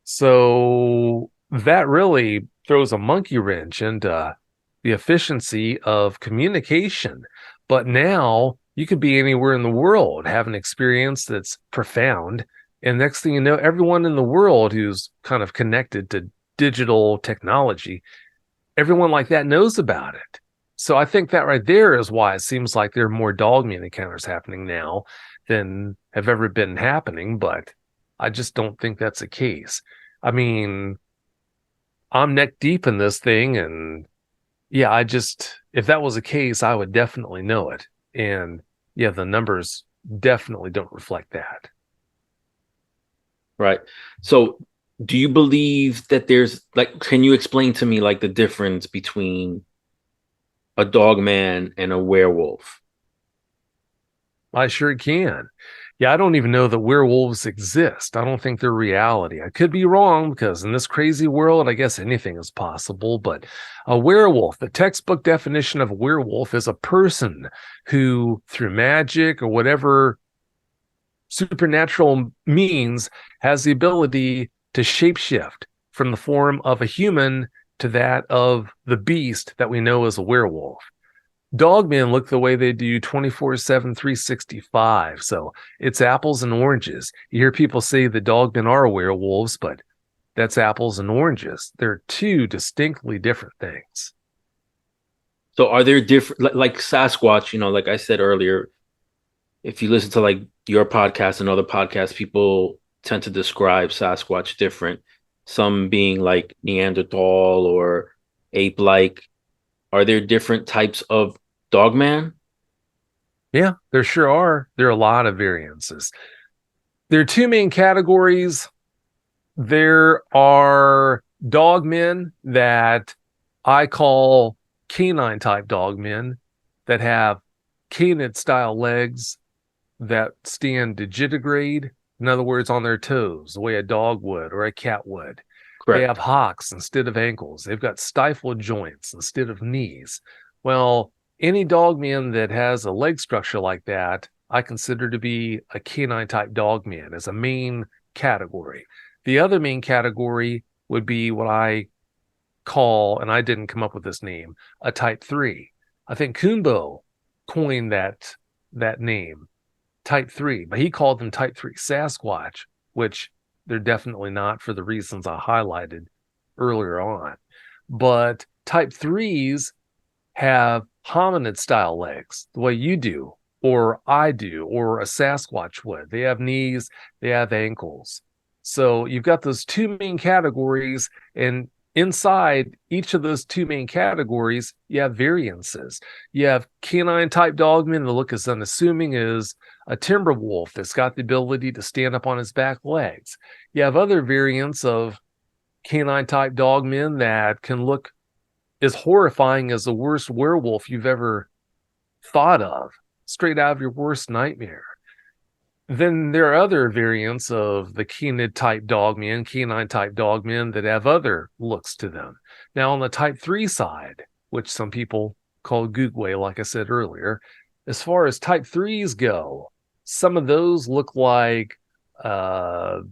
So that really throws a monkey wrench into the efficiency of communication. But now you could be anywhere in the world, have an experience that's profound. And next thing you know, everyone in the world who's kind of connected to digital technology, everyone like that knows about it. So I think that right there is why it seems like there are more Dogman encounters happening now than have ever been happening. But I just don't think that's the case. I mean, I'm neck deep in this thing, and yeah, if that was the case, I would definitely know it. And yeah, the numbers definitely don't reflect that. Right. So do you believe that can you explain to me the difference between a Dogman and a werewolf? I sure can. Yeah, I don't even know that werewolves exist. I don't think they're reality. I could be wrong, because in this crazy world, I guess anything is possible. But a werewolf, the textbook definition of a werewolf, is a person who, through magic or whatever supernatural means, has the ability to shapeshift from the form of a human to that of the beast that we know as a werewolf. Dogmen look the way they do 24/7, 365. So it's apples and oranges. You hear people say the Dogmen are werewolves, but that's apples and oranges. They're two distinctly different things. So are there different, like Sasquatch, like I said earlier, if you listen to your podcast and other podcasts, people tend to describe Sasquatch different. Some being like Neanderthal or ape-like. Are there different types of Dogman? Yeah, there sure are. There are a lot of variances. There are two main categories. There are Dogmen that I call canine type Dogmen that have canid style legs that stand digitigrade, in other words, on their toes, the way a dog would or a cat would. They have Correct. hocks instead of ankles. They've got stifle joints instead of knees. Well, any dogman that has a leg structure like that, I consider to be a canine type dogman as a main category. The other main category would be what I call, and I didn't come up with this name, a type 3. I think Kumbo coined that name, type 3, but he called them type 3 Sasquatch, which they're definitely not for the reasons I highlighted earlier on. But type 3s have hominid style legs, the way you do, or I do, or a Sasquatch would. They have knees, they have ankles. So you've got those two main categories, and inside each of those two main categories, you have variances. You have canine type dogmen that look as unassuming as a timber wolf that's got the ability to stand up on his back legs. You have other variants of canine type dogmen that can look as horrifying as the worst werewolf you've ever thought of, straight out of your worst nightmare. Then there are other variants of the canid type dogmen, canine type dogmen that have other looks to them. Now, on the type 3 side, which some people call Googway, like I said earlier, as far as type 3s go, some of those look like Sasquatch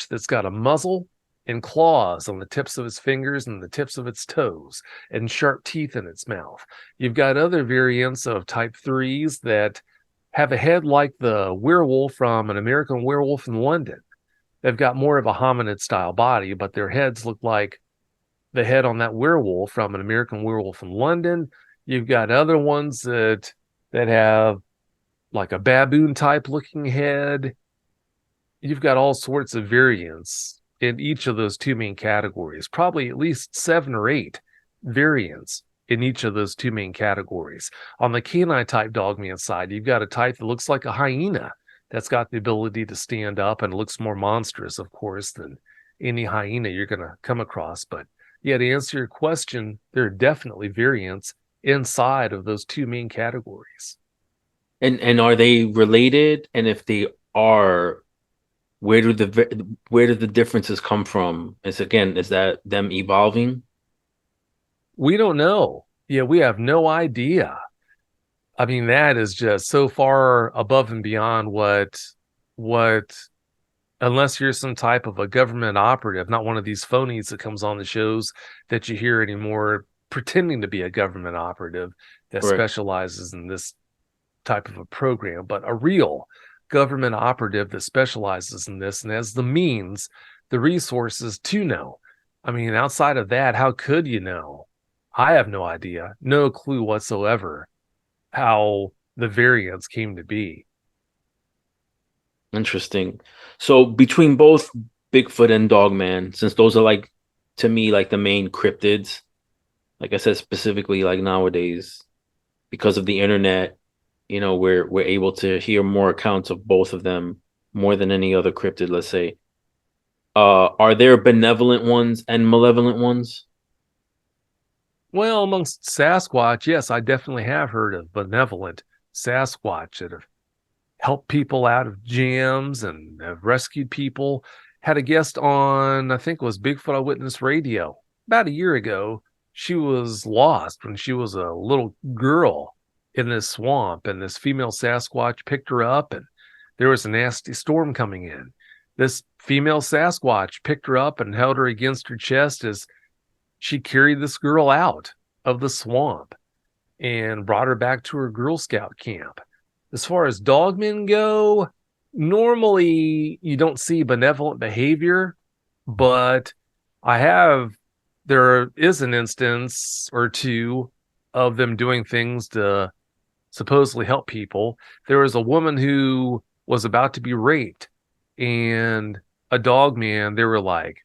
that's got a muzzle and claws on the tips of its fingers and the tips of its toes and sharp teeth in its mouth. You've got other variants of type 3s that have a head like the werewolf from An American Werewolf in London. They've got more of a hominid style body, but their heads look like the head on that werewolf from An American Werewolf in London. You've got other ones that have like a baboon type looking head. You've got all sorts of variants in each of those two main categories, probably at least 7 or 8 variants in each of those two main categories. On the canine type dogman side, you've got a type that looks like a hyena that's got the ability to stand up and looks more monstrous, of course, than any hyena you're going to come across. But yeah, to answer your question, there are definitely variants inside of those two main categories. And are they related? And if they are, where do the differences come from? Is that them evolving? We don't know. Yeah, we have no idea. I mean, that is just so far above and beyond what unless you're some type of a government operative, not one of these phonies that comes on the shows that you hear anymore, pretending to be a government operative that Right. specializes in this type of a program, but a real government operative that specializes in this and has the means, the resources to know. I mean, outside of that, how could you know? I have no idea, no clue whatsoever how the variants came to be. Interesting. So between both Bigfoot and Dogman, since those are like, to me, like the main cryptids, like I said, specifically like nowadays, because of the internet, we're able to hear more accounts of both of them more than any other cryptid, let's say. Are there benevolent ones and malevolent ones? Well, amongst Sasquatch, yes, I definitely have heard of benevolent Sasquatch that have helped people out of jams and have rescued people. Had a guest on, I think it was Bigfoot Eyewitness Radio about a year ago. She was lost when she was a little girl in this swamp, and this female Sasquatch picked her up, and there was a nasty storm coming in. This female Sasquatch picked her up and held her against her chest as she carried this girl out of the swamp and brought her back to her Girl Scout camp. As far as dogmen go, normally you don't see benevolent behavior, but there is an instance or two of them doing things to supposedly help people. There was a woman who was about to be raped, and a dogman, there were like,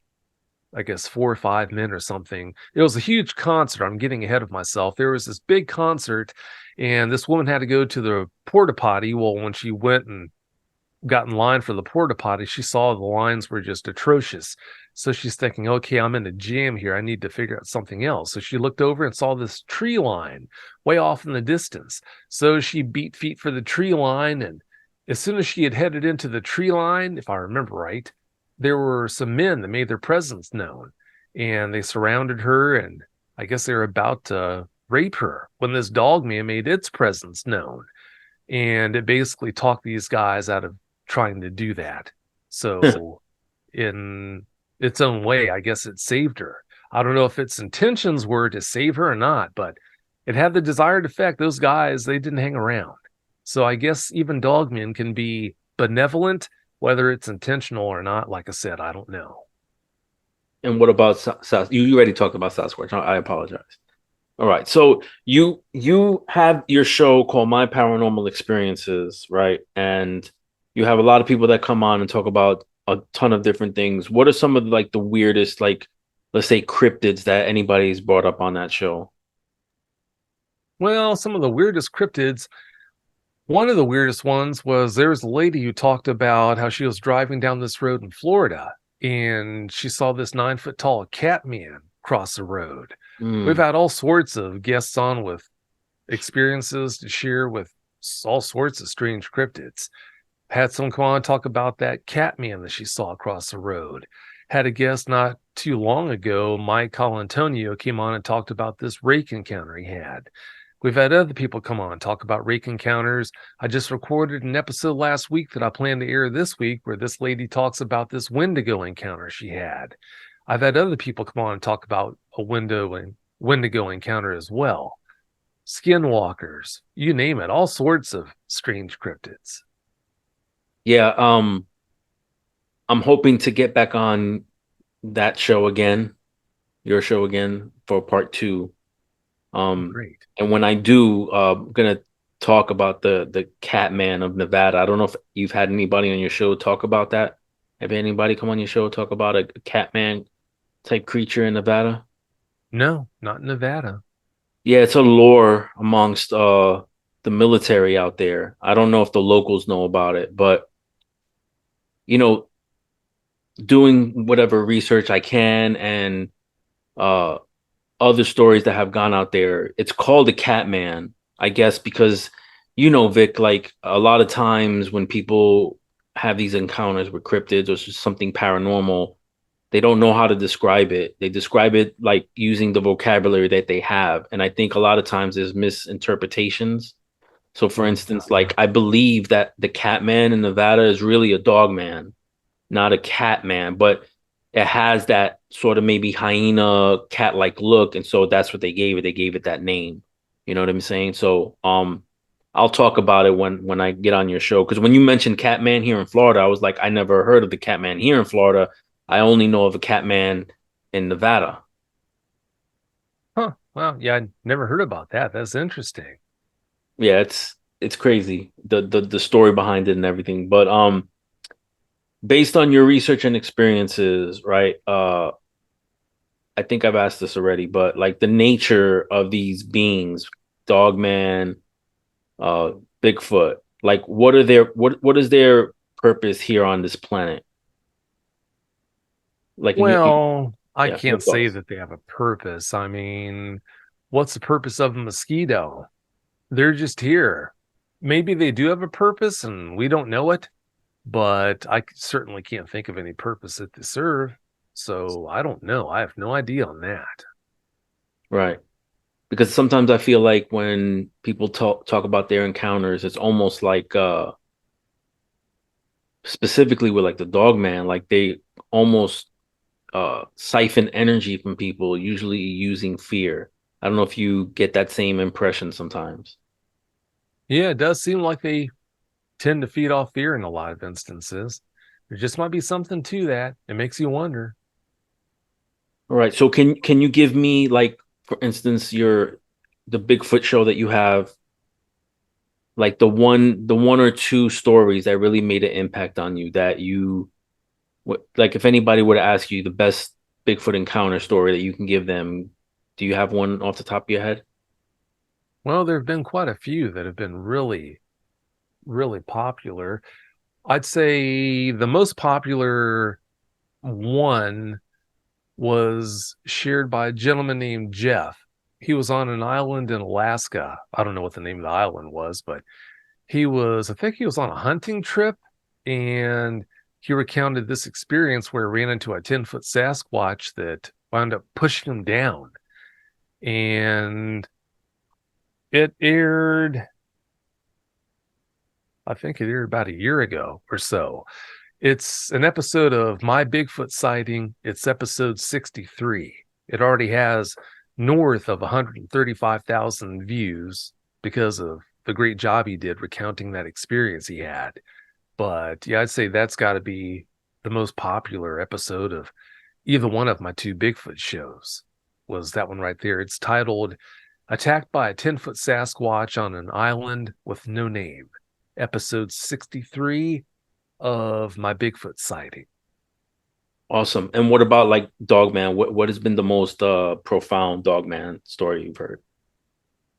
I guess 4 or 5 men or something. It was a huge concert. I'm getting ahead of myself. There was this big concert, and this woman had to go to the porta potty. Well, when she went and got in line for the porta potty, she saw the lines were just atrocious. So she's thinking, okay, I'm in a jam here. I need to figure out something else. So she looked over and saw this tree line way off in the distance. So she beat feet for the tree line. And as soon as she had headed into the tree line, if I remember right, there were some men that made their presence known. And they surrounded her, and I guess they were about to rape her when this dogman made its presence known. And it basically talked these guys out of trying to do that. So in its own way, I guess it saved her. I don't know if its intentions were to save her or not, but it had the desired effect. Those guys, they didn't hang around. So I guess even dogmen can be benevolent, whether it's intentional or not. Like I said, I don't know. And what about you already talked about Sasquatch. I apologize. All right. So you have your show called My Paranormal Experiences, right? And you have a lot of people that come on and talk about a ton of different things. What are some of like the weirdest, like, let's say, cryptids that anybody's brought up on that show? Well, some of the weirdest cryptids, one of the weirdest ones was there was a lady who talked about how she was driving down this road in Florida and she saw this 9-foot tall cat man cross the road. We've had all sorts of guests on with experiences to share with all sorts of strange cryptids. Had someone come on and talk about that cat man that she saw across the road. Had a guest not too long ago, Mike Colantonio, came on and talked about this rake encounter he had. We've had other people come on and talk about rake encounters. I just recorded an episode last week that I plan to air this week where this lady talks about this Wendigo encounter she had. I've had other people come on and talk about a Wendigo encounter as well. Skinwalkers, you name it, all sorts of strange cryptids. Yeah, I'm hoping to get back on that show again, your show again for part 2. Great. And when I do, I'm gonna talk about the Cat Man of Nevada. I don't know if you've had anybody on your show talk about that. Have anybody come on your show talk about a cat man type creature in Nevada? No, not in Nevada. Yeah, it's a lore amongst the military out there. I don't know if the locals know about it, but you know, doing whatever research I can and other stories that have gone out there, it's called a cat man, I guess, because Vic, like a lot of times when people have these encounters with cryptids or just something paranormal, they don't know how to describe it. They describe it like using the vocabulary that they have. And I think a lot of times there's misinterpretations. So for instance, like I believe that the cat man in Nevada is really a dog man, not a cat man, but it has that sort of maybe hyena cat-like look. And so that's what they gave it. They gave it that name. You know what I'm saying? So I'll talk about it when I get on your show. Because when you mentioned Catman here in Florida, I was like, I never heard of the Catman here in Florida. I only know of a Catman in Nevada. Huh. Well, yeah, I never heard about that. That's interesting. Yeah, it's crazy. The story behind it and everything. But based on your research and experiences, right? I think I've asked this already, but like the nature of these beings, Dogman, Bigfoot, like what is their purpose here on this planet? Like, Well, I yeah, can't say that they have a purpose. I mean, what's the purpose of a mosquito? They're just here. Maybe they do have a purpose and we don't know it, but I certainly can't think of any purpose that they serve. So I don't know. I have no idea on that. Right. Because sometimes I feel like when people talk about their encounters, it's almost like specifically with like the Dogman, like they almost siphon energy from people, usually using fear. I don't know if you get that same impression sometimes. Yeah, it does seem like they tend to feed off fear in a lot of instances. There just might be something to that. It makes you wonder. All right. So can you give me, like, for instance, the Bigfoot show that you have, like the one or two stories that really made an impact on you that like if anybody were to ask you the best Bigfoot encounter story that you can give them, do you have one off the top of your head? Well, there have been quite a few that have been really, really popular. I'd say the most popular one was shared by a gentleman named Jeff. He was on an island in Alaska. I don't know what the name of the island was, but I think he was on a hunting trip, and he recounted this experience where he ran into a 10-foot Sasquatch that wound up pushing him down. And it aired, I think it aired about a year ago or so. It's an episode of My Bigfoot Sighting. It's episode 63. It already has north of 135,000 views because of the great job he did recounting that experience he had. But yeah, I'd say that's got to be the most popular episode of either one of my two Bigfoot shows, was that one right there. It's titled Attacked by a 10-Foot Sasquatch on an Island with No Name, episode 63 of My Bigfoot Sighting. Awesome. And what about like Dogman? What has been the most profound Dogman story you've heard?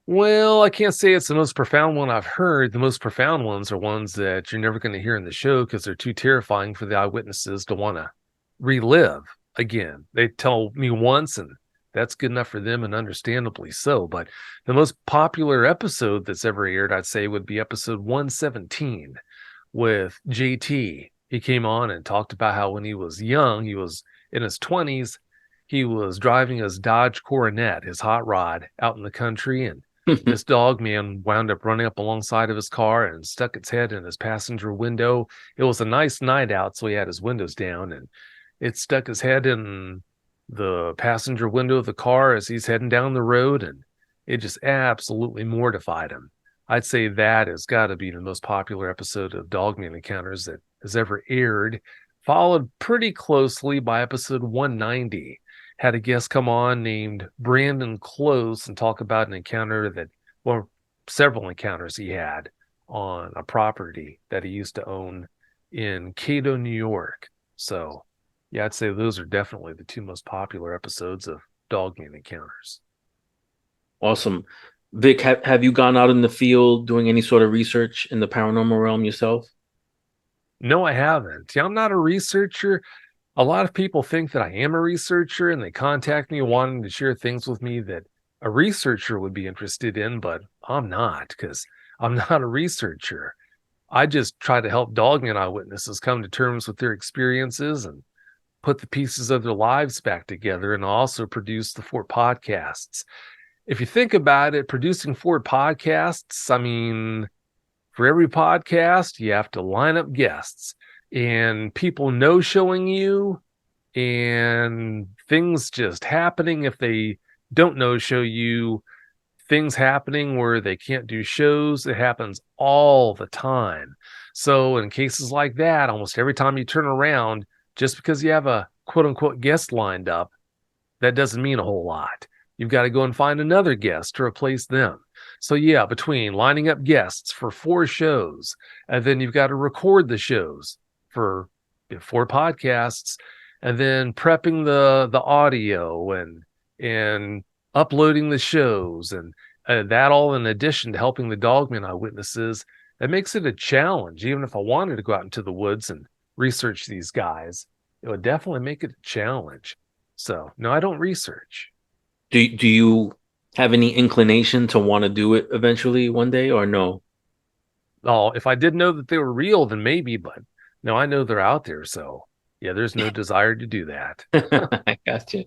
Well, I can't say it's the most profound one I've heard. The most profound ones are ones that you're never going to hear in the show because they're too terrifying for the eyewitnesses to want to relive again. They tell me once, and that's good enough for them, and understandably so. But the most popular episode that's ever aired, I'd say, would be episode 117 with JT. He came on and talked about how when he was young, he was in his 20s, he was driving his Dodge Coronet, his hot rod, out in the country, and this Dogman wound up running up alongside of his car and stuck its head in his passenger window. It was a nice night out, so he had his windows down, and it stuck his head in the passenger window of the car as he's heading down the road, and it just absolutely mortified him. I'd say that has got to be the most popular episode of Dogman Encounters that has ever aired, followed pretty closely by episode 190. Had a guest come on named Brandon Close and talk about an encounter several encounters he had on a property that he used to own in Cato, New York. So, yeah, I'd say those are definitely the two most popular episodes of Dogman Encounters. Awesome. Vic, have you gone out in the field doing any sort of research in the paranormal realm yourself? No, I haven't. Yeah, I'm not a researcher. A lot of people think that I am a researcher, and they contact me wanting to share things with me that a researcher would be interested in, but I'm not, because I'm not a researcher. I just try to help Dogman eyewitnesses come to terms with their experiences and put the pieces of their lives back together, and also produce the 4 podcasts. If you think about it, producing 4 podcasts, I mean, for every podcast, you have to line up guests, and people no-showing you, and things just happening if they don't no-show you, things happening where they can't do shows. It happens all the time. So in cases like that, almost every time you turn around, just because you have a quote-unquote guest lined up, that doesn't mean a whole lot. You've got to go and find another guest to replace them. So yeah, between lining up guests for 4 shows, and then you've got to record the shows for 4 podcasts, and then prepping the audio and uploading the shows, and that all in addition to helping the Dogman eyewitnesses, that makes it a challenge. Even if I wanted to go out into the woods and research these guys, it would definitely make it a challenge. So no, I don't research. Do you have any inclination to want to do it eventually one day, or no? Oh, if I did know that they were real, then maybe, but no, I know they're out there. So yeah, there's no desire to do that. I got you.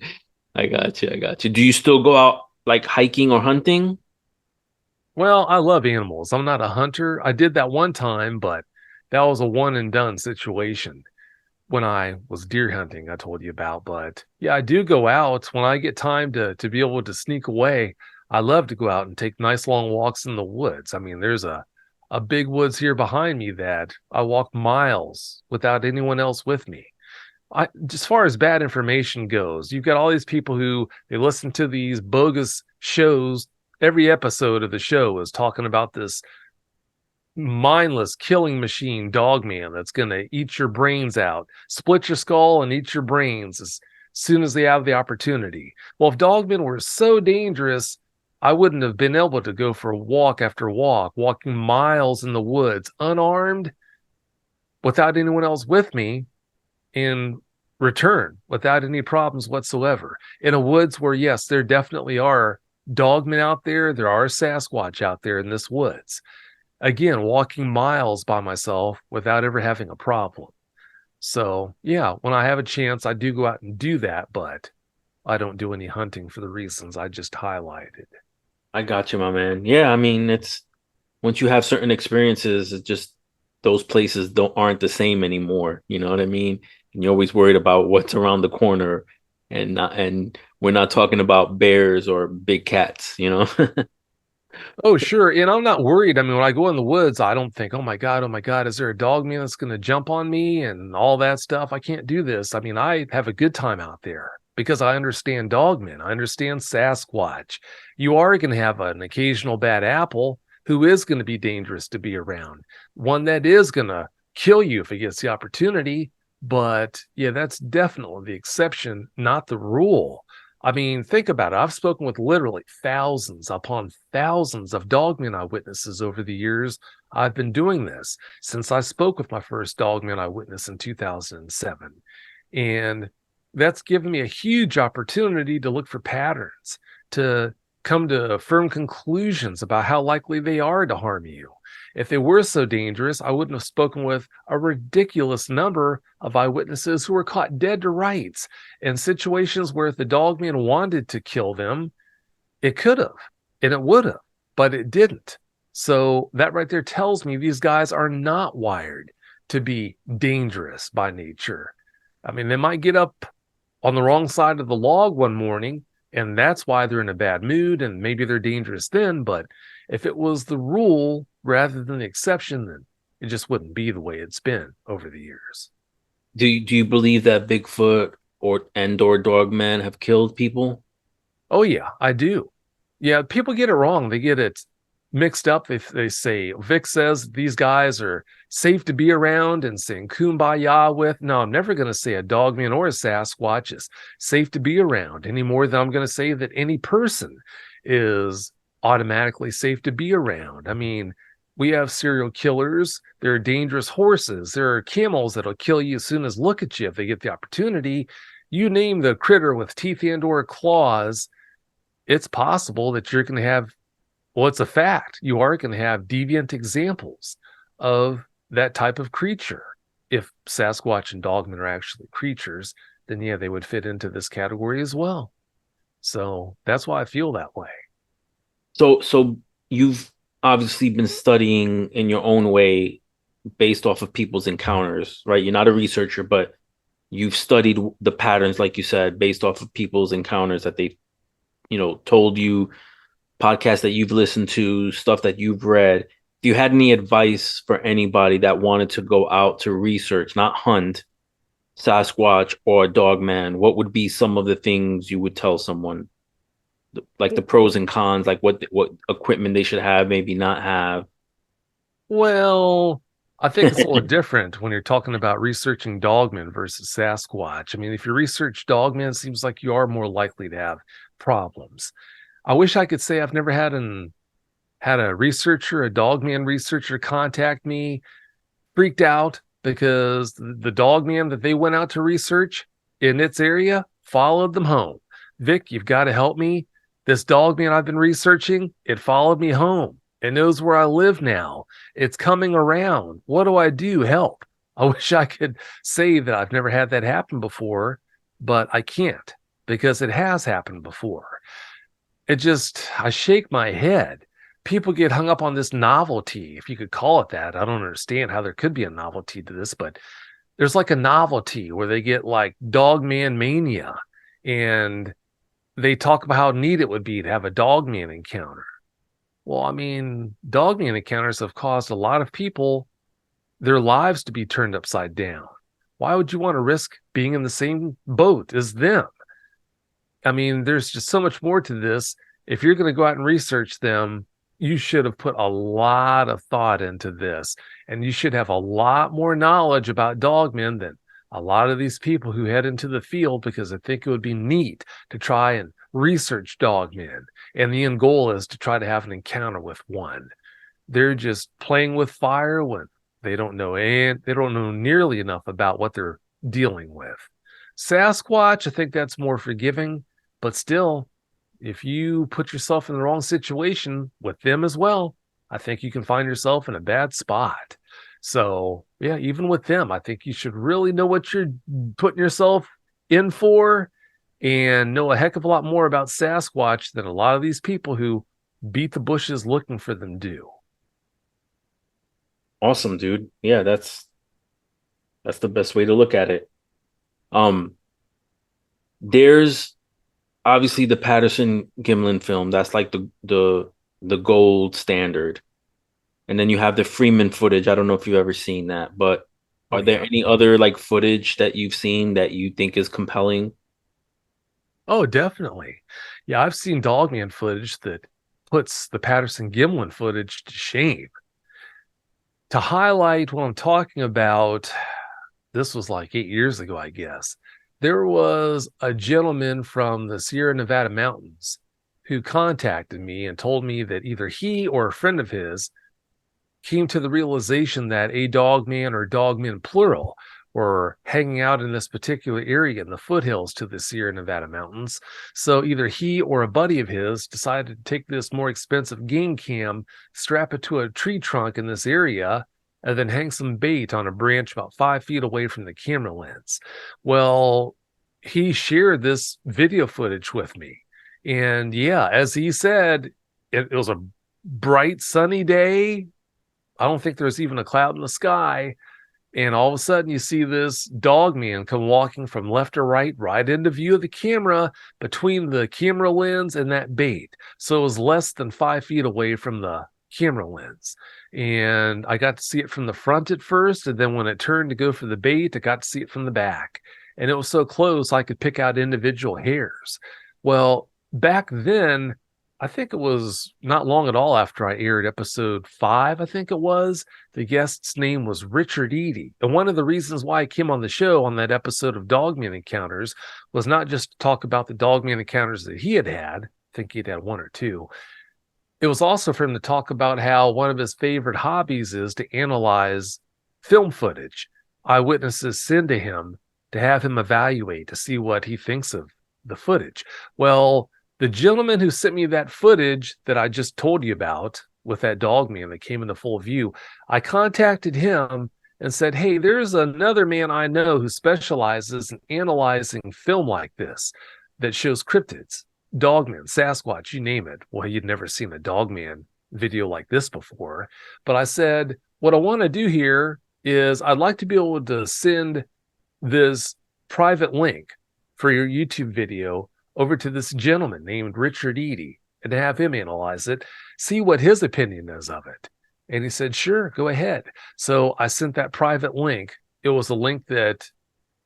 Do you still go out like hiking or hunting? Well, I love animals. I'm not a hunter. I did that one time, but that was a one and done situation when I was deer hunting, I told you about. But yeah, I do go out when I get time to be able to sneak away. I love to go out and take nice long walks in the woods. I mean, there's a big woods here behind me that I walk miles without anyone else with me. As far as bad information goes, you've got all these people who they listen to these bogus shows. Every episode of the show is talking about this mindless killing machine Dogman that's going to eat your brains out, split your skull and eat your brains as soon as they have the opportunity. Well, if Dogmen were so dangerous, I wouldn't have been able to go for walk after walk, walking miles in the woods unarmed. without anyone else with me in return, without any problems whatsoever. In a woods where, yes, there definitely are dogmen out there. There are Sasquatch out there in this woods. Again, walking miles by myself without ever having a problem. So, yeah, when I have a chance, I do go out and do that, but I don't do any hunting for the reasons I just highlighted. I got you, my man. Yeah, I mean, it's once you have certain experiences, it's just those places aren't the same anymore. You know what I mean? And you're always worried about what's around the corner, and we're not talking about bears or big cats. You know? Oh, sure. And I'm not worried. I mean, when I go in the woods, I don't think, oh my God, is there a dog man that's going to jump on me and all that stuff? I can't do this. I mean, I have a good time out there because I understand dogmen. I understand Sasquatch. You are going to have an occasional bad apple who is going to be dangerous to be around, one that is going to kill you if it gets the opportunity. But yeah, that's definitely the exception, not the rule. I mean, think about it. I've spoken with literally thousands upon thousands of dogman eyewitnesses over the years. I've been doing this since I spoke with my first dogman eyewitness in 2007. And that's given me a huge opportunity to look for patterns, to come to firm conclusions about how likely they are to harm you. If they were so dangerous, I wouldn't have spoken with a ridiculous number of eyewitnesses who were caught dead to rights in situations where if the dogman wanted to kill them, it could have and it would have, but it didn't. So that right there tells me these guys are not wired to be dangerous by nature. I mean, they might get up on the wrong side of the log one morning, and that's why they're in a bad mood, and maybe they're dangerous then. But if it was the rule rather than the exception, then it just wouldn't be the way it's been over the years. Do you believe that Bigfoot or Dogman have killed people? Oh, yeah, I do. Yeah, people get it wrong. They get it mixed up. They say, Vic says these guys are safe to be around and sing kumbaya with. No, I'm never going to say a dogman or a Sasquatch is safe to be around any more than I'm going to say that any person is automatically safe to be around. I mean, we have serial killers. There are dangerous horses. There are camels that'll kill you as soon as look at you if they get the opportunity. You name the critter with teeth and or claws, it's possible that you're going to have, well, it's a fact, you are going to have deviant examples of that type of creature. If Sasquatch and Dogman are actually creatures, then yeah, they would fit into this category as well. So that's why I feel that way. So you've obviously been studying in your own way based off of people's encounters, right? You're not a researcher, but you've studied the patterns, like you said, based off of people's encounters that they've, told you, podcasts that you've listened to, stuff that you've read. If you had any advice for anybody that wanted to go out to research, not hunt, Sasquatch or Dogman, what would be some of the things you would tell someone? Like the pros and cons, like what equipment they should have, maybe not have. Well, I think it's a little different when you're talking about researching Dogman versus Sasquatch. I mean, if you research Dogman, it seems like you are more likely to have problems. I wish I could say I've never had a researcher, a Dogman researcher contact me, freaked out because the Dogman that they went out to research in its area followed them home. Vic, you've got to help me. This Dogman I've been researching, it followed me home. It knows where I live now. It's coming around. What do I do? Help. I wish I could say that I've never had that happen before, but I can't because it has happened before. I shake my head. People get hung up on this novelty, if you could call it that. I don't understand how there could be a novelty to this, but there's like a novelty where they get like Dogman mania, and they talk about how neat it would be to have a Dogman encounter. Well, I mean, Dogman encounters have caused a lot of people their lives to be turned upside down. Why would you want to risk being in the same boat as them? I mean, there's just so much more to this. If you're going to go out and research them, you should have put a lot of thought into this, and you should have a lot more knowledge about Dogmen than a lot of these people who head into the field because I think it would be neat to try and research Dogmen. And the end goal is to try to have an encounter with one. They're just playing with fire when They don't know, and they don't know nearly enough about what they're dealing with. Sasquatch, I think that's more forgiving, but still, if you put yourself in the wrong situation with them as well, I think you can find yourself in a bad spot. So, yeah, even with them, I think you should really know what you're putting yourself in for and know a heck of a lot more about Sasquatch than a lot of these people who beat the bushes looking for them do. Awesome, dude. Yeah, that's the best way to look at it. There's obviously the Patterson Gimlin film. That's like the gold standard. And then you have the Freeman footage. I don't know if you've ever seen that, but are there any other like footage that you've seen that you think is compelling? Oh, definitely. Yeah, I've seen Dogman footage that puts the Patterson Gimlin footage to shame. To highlight what I'm talking about, this was like 8 years ago, I guess. There was a gentleman from the Sierra Nevada mountains who contacted me and told me that either he or a friend of his came to the realization that a dogman or dogmen plural were hanging out in this particular area in the foothills to the Sierra Nevada mountains. So either he or a buddy of his decided to take this more expensive game cam, strap it to a tree trunk in this area, and then hang some bait on a branch about 5 feet away from the camera lens. Well, he shared this video footage with me. And yeah, as he said, it was a bright, sunny day. I don't think there's even a cloud in the sky. And all of a sudden you see this dog man come walking from left to right into view of the camera between the camera lens and that bait. So it was less than 5 feet away from the camera lens. And I got to see it from the front at first. And then when it turned to go for the bait, I got to see it from the back. And it was so close I could pick out individual hairs. Well, back then, I think it was not long at all after I aired episode 5, I think it was. The guest's name was Richard Eady. And one of the reasons why I came on the show on that episode of Dogman Encounters was not just to talk about the Dogman encounters that he had had. I think he'd had one or two. It was also for him to talk about how one of his favorite hobbies is to analyze film footage. Eyewitnesses send to him to have him evaluate to see what he thinks of the footage. Well, the gentleman who sent me that footage that I just told you about with that dog man that came into full view, I contacted him and said, hey, there's another man I know who specializes in analyzing film like this that shows cryptids, dogmen, Sasquatch, you name it. Well, you'd never seen a dogman video like this before. But I said, what I want to do here is I'd like to be able to send this private link for your YouTube video over to this gentleman named Richard Eady and to have him analyze it, see what his opinion is of it. And he said, sure, go ahead. So I sent that private link. It was a link that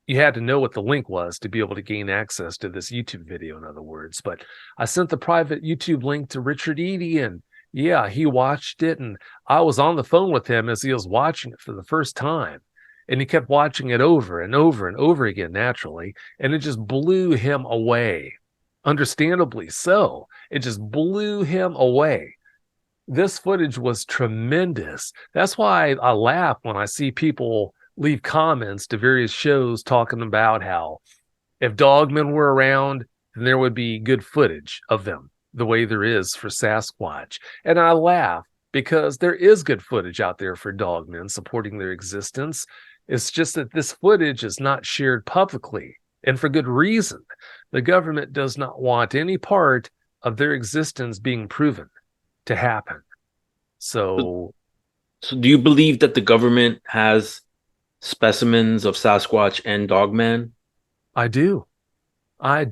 you had to know what the link was to be able to gain access to this YouTube video, in other words. But I sent the private YouTube link to Richard Eady, and yeah, he watched it. And I was on the phone with him as he was watching it for the first time. And he kept watching it over and over and over again, naturally. And it just blew him away. Understandably so. It just blew him away. This footage was tremendous. That's why I laugh when I see people leave comments to various shows talking about how if dogmen were around, then there would be good footage of them, the way there is for Sasquatch. And I laugh because there is good footage out there for dogmen supporting their existence. It's just that this footage is not shared publicly, and for good reason. The government does not want any part of their existence being proven to happen. So do you believe that the government has specimens of Sasquatch and Dogman? I do. I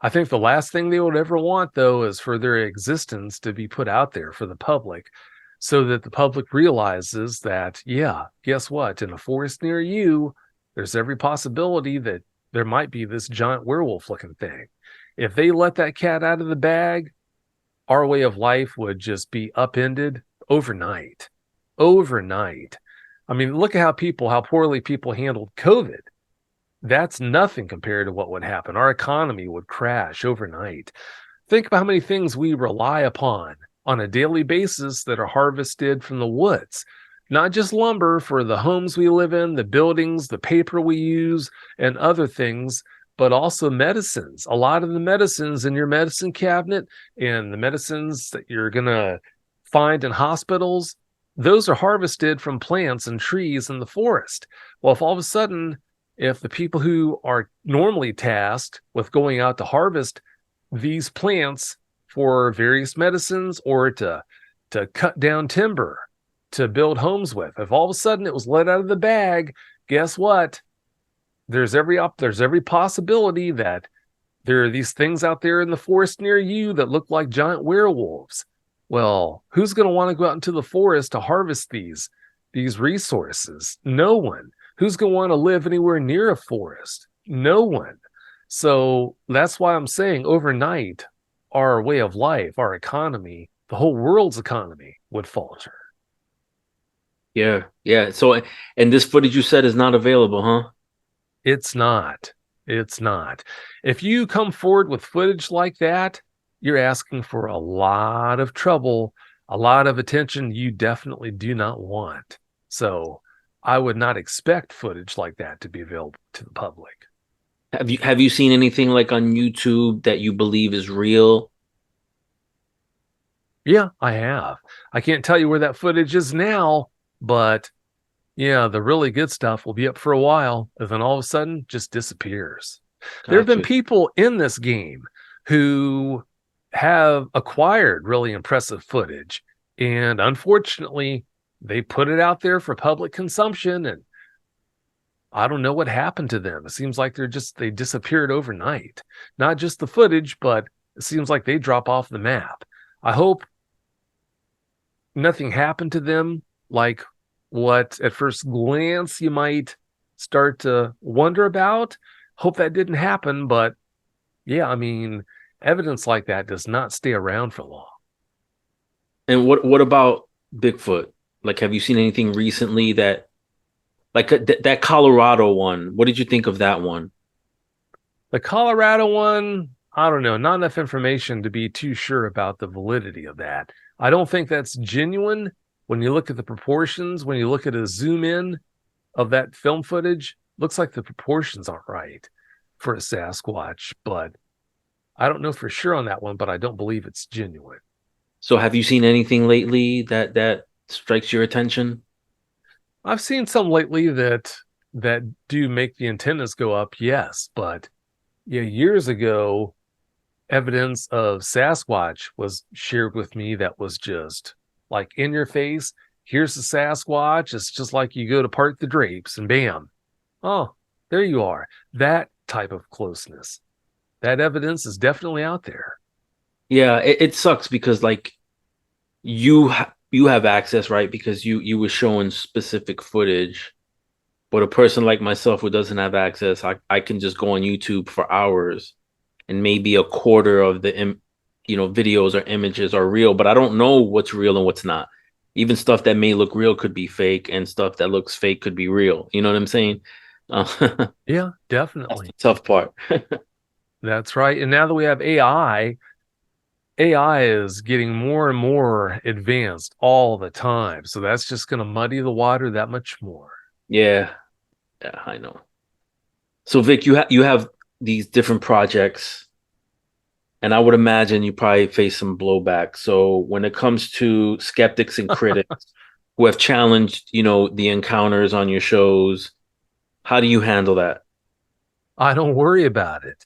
think the last thing they would ever want, though, is for their existence to be put out there for the public, so that the public realizes that, yeah, guess what? In a forest near you, there's every possibility that there might be this giant werewolf-looking thing. If they let that cat out of the bag, our way of life would just be upended overnight. Overnight. I mean, look at how poorly people handled COVID. That's nothing compared to what would happen. Our economy would crash overnight. Think about how many things we rely upon on a daily basis that are harvested from the woods. not just lumber for the homes we live in, the buildings, the paper we use, and other things, but also medicines. A lot of the medicines in your medicine cabinet and the medicines that you're going to find in hospitals, those are harvested from plants and trees in the forest. Well, if all of a sudden, if the people who are normally tasked with going out to harvest these plants for various medicines or to cut down timber to build homes with, if all of a sudden it was let out of the bag, guess what? There's every possibility that there are these things out there in the forest near you that look like giant werewolves. Well, who's going to want to go out into the forest to harvest these resources? No one. Who's going to want to live anywhere near a forest? No one. So that's why I'm saying overnight, our way of life, our economy, the whole world's economy would falter. Yeah, yeah. So, and this footage you said is not available, huh? It's not. It's not. If you come forward with footage like that, you're asking for a lot of trouble, a lot of attention you definitely do not want. So I would not expect footage like that to be available to the public. Have you seen anything like on YouTube that you believe is real? Yeah, I have. I can't tell you where that footage is now, but yeah, the really good stuff will be up for a while, and then all of a sudden just disappears. There have been Gotcha. people in this game who have acquired really impressive footage, and unfortunately, they put it out there for public consumption, and I don't know what happened to them. It seems like they disappeared overnight. Not just the footage, but it seems like they drop off the map. I hope nothing happened to them like what at first glance you might start to wonder about. Hope that didn't happen, but yeah, I mean, evidence like that does not stay around for long. And what about Bigfoot? Like, have you seen anything recently that, like that Colorado one? What did you think of that one? The Colorado one, I don't know, not enough information to be too sure about the validity of that. I don't think that's genuine. When you look at the proportions, when you look at a zoom in of that film footage, looks like the proportions aren't right for a Sasquatch, but I don't know for sure on that one, but I don't believe it's genuine. So, have you seen anything lately that strikes your attention? I've seen some lately that do make the antennas go up, yes, but yeah, years ago, evidence of Sasquatch was shared with me that was just like in your face. Here's the Sasquatch. It's just like you go to part the drapes and bam. Oh, there you are. That type of closeness. That evidence is definitely out there. Yeah, it sucks because like you have access, right? Because you were showing specific footage, but a person like myself who doesn't have access, I can just go on YouTube for hours, and maybe a quarter of the videos or images are real, but I don't know what's real and what's not. Even stuff that may look real could be fake, and stuff that looks fake could be real. You know what I'm saying? That's Yeah, the definitely. tough part. That's right. And now that we have AI is getting more and more advanced all the time. So that's just going to muddy the water that much more. Yeah, yeah, I know. So Vic, you have these different projects, and I would imagine you probably face some blowback. So when it comes to skeptics and critics who have challenged, the encounters on your shows, how do you handle that? I don't worry about it.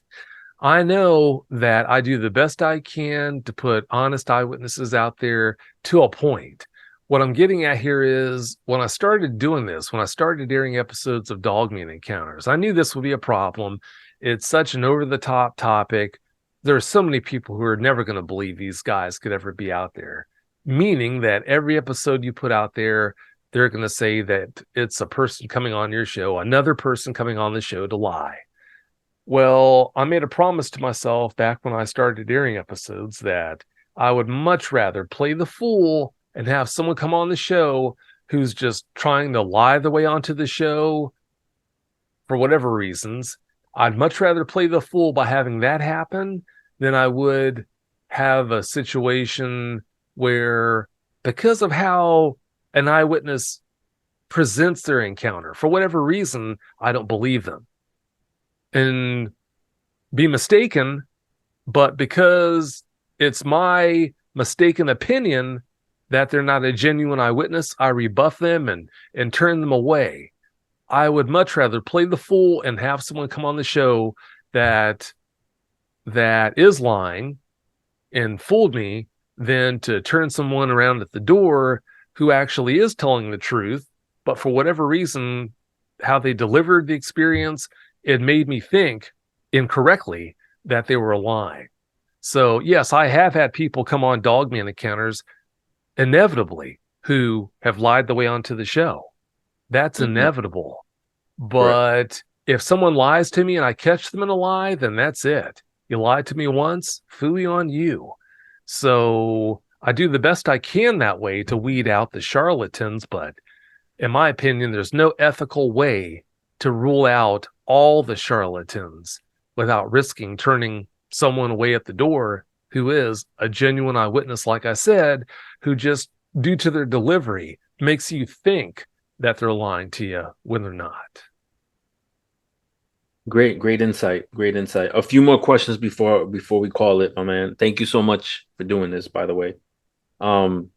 I know that I do the best I can to put honest eyewitnesses out there to a point. What I'm getting at here is when I started doing this, when I started airing episodes of Dogman encounters, I knew this would be a problem. It's such an over-the-top topic. There are so many people who are never going to believe these guys could ever be out there, meaning that every episode you put out there, they're going to say that it's a person coming on your show, another person coming on the show to lie. Well, I made a promise to myself back when I started airing episodes that I would much rather play the fool and have someone come on the show who's just trying to lie the way onto the show for whatever reasons. I'd much rather play the fool by having that happen than I would have a situation where, because of how an eyewitness presents their encounter. For whatever reason, I don't believe them. And be mistaken, but because it's my mistaken opinion that they're not a genuine eyewitness, I rebuff them and turn them away. I would much rather play the fool and have someone come on the show that is lying and fooled me than to turn someone around at the door who actually is telling the truth. But for whatever reason, how they delivered the experience, it made me think incorrectly that they were lying. So yes, I have had people come on Dogman encounters inevitably who have lied the way onto the show. That's inevitable. But if someone lies to me and I catch them in a lie, then that's it. You lied to me once, fooey on you. So I do the best I can that way to weed out the charlatans, but in my opinion, there's no ethical way to rule out all the charlatans without risking turning someone away at the door who is a genuine eyewitness, like I said, who just, due to their delivery, makes you think that they're lying to you when they're not. Great insight. Great insight. A few more questions before we call it, my man. Thank you so much for doing this, by the way. Welcome.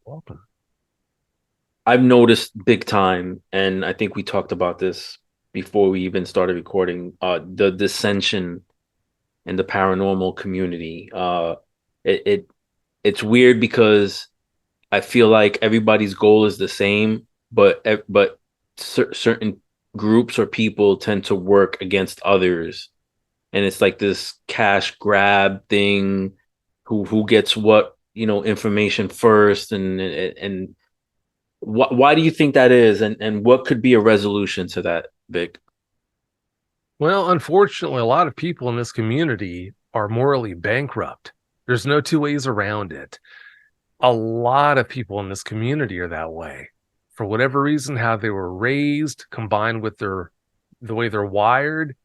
I've noticed big time, and I think we talked about this before we even started recording, the dissension in the paranormal community. It's weird because I feel like everybody's goal is the same, but certain groups or people tend to work against others, and it's like this cash grab thing. Who gets what, information first, and why do you think that is, and what could be a resolution to that, Vic? Well, unfortunately, a lot of people in this community are morally bankrupt. There's no two ways around it. A lot of people in this community are that way. For whatever reason, how they were raised, combined with the way they're wired,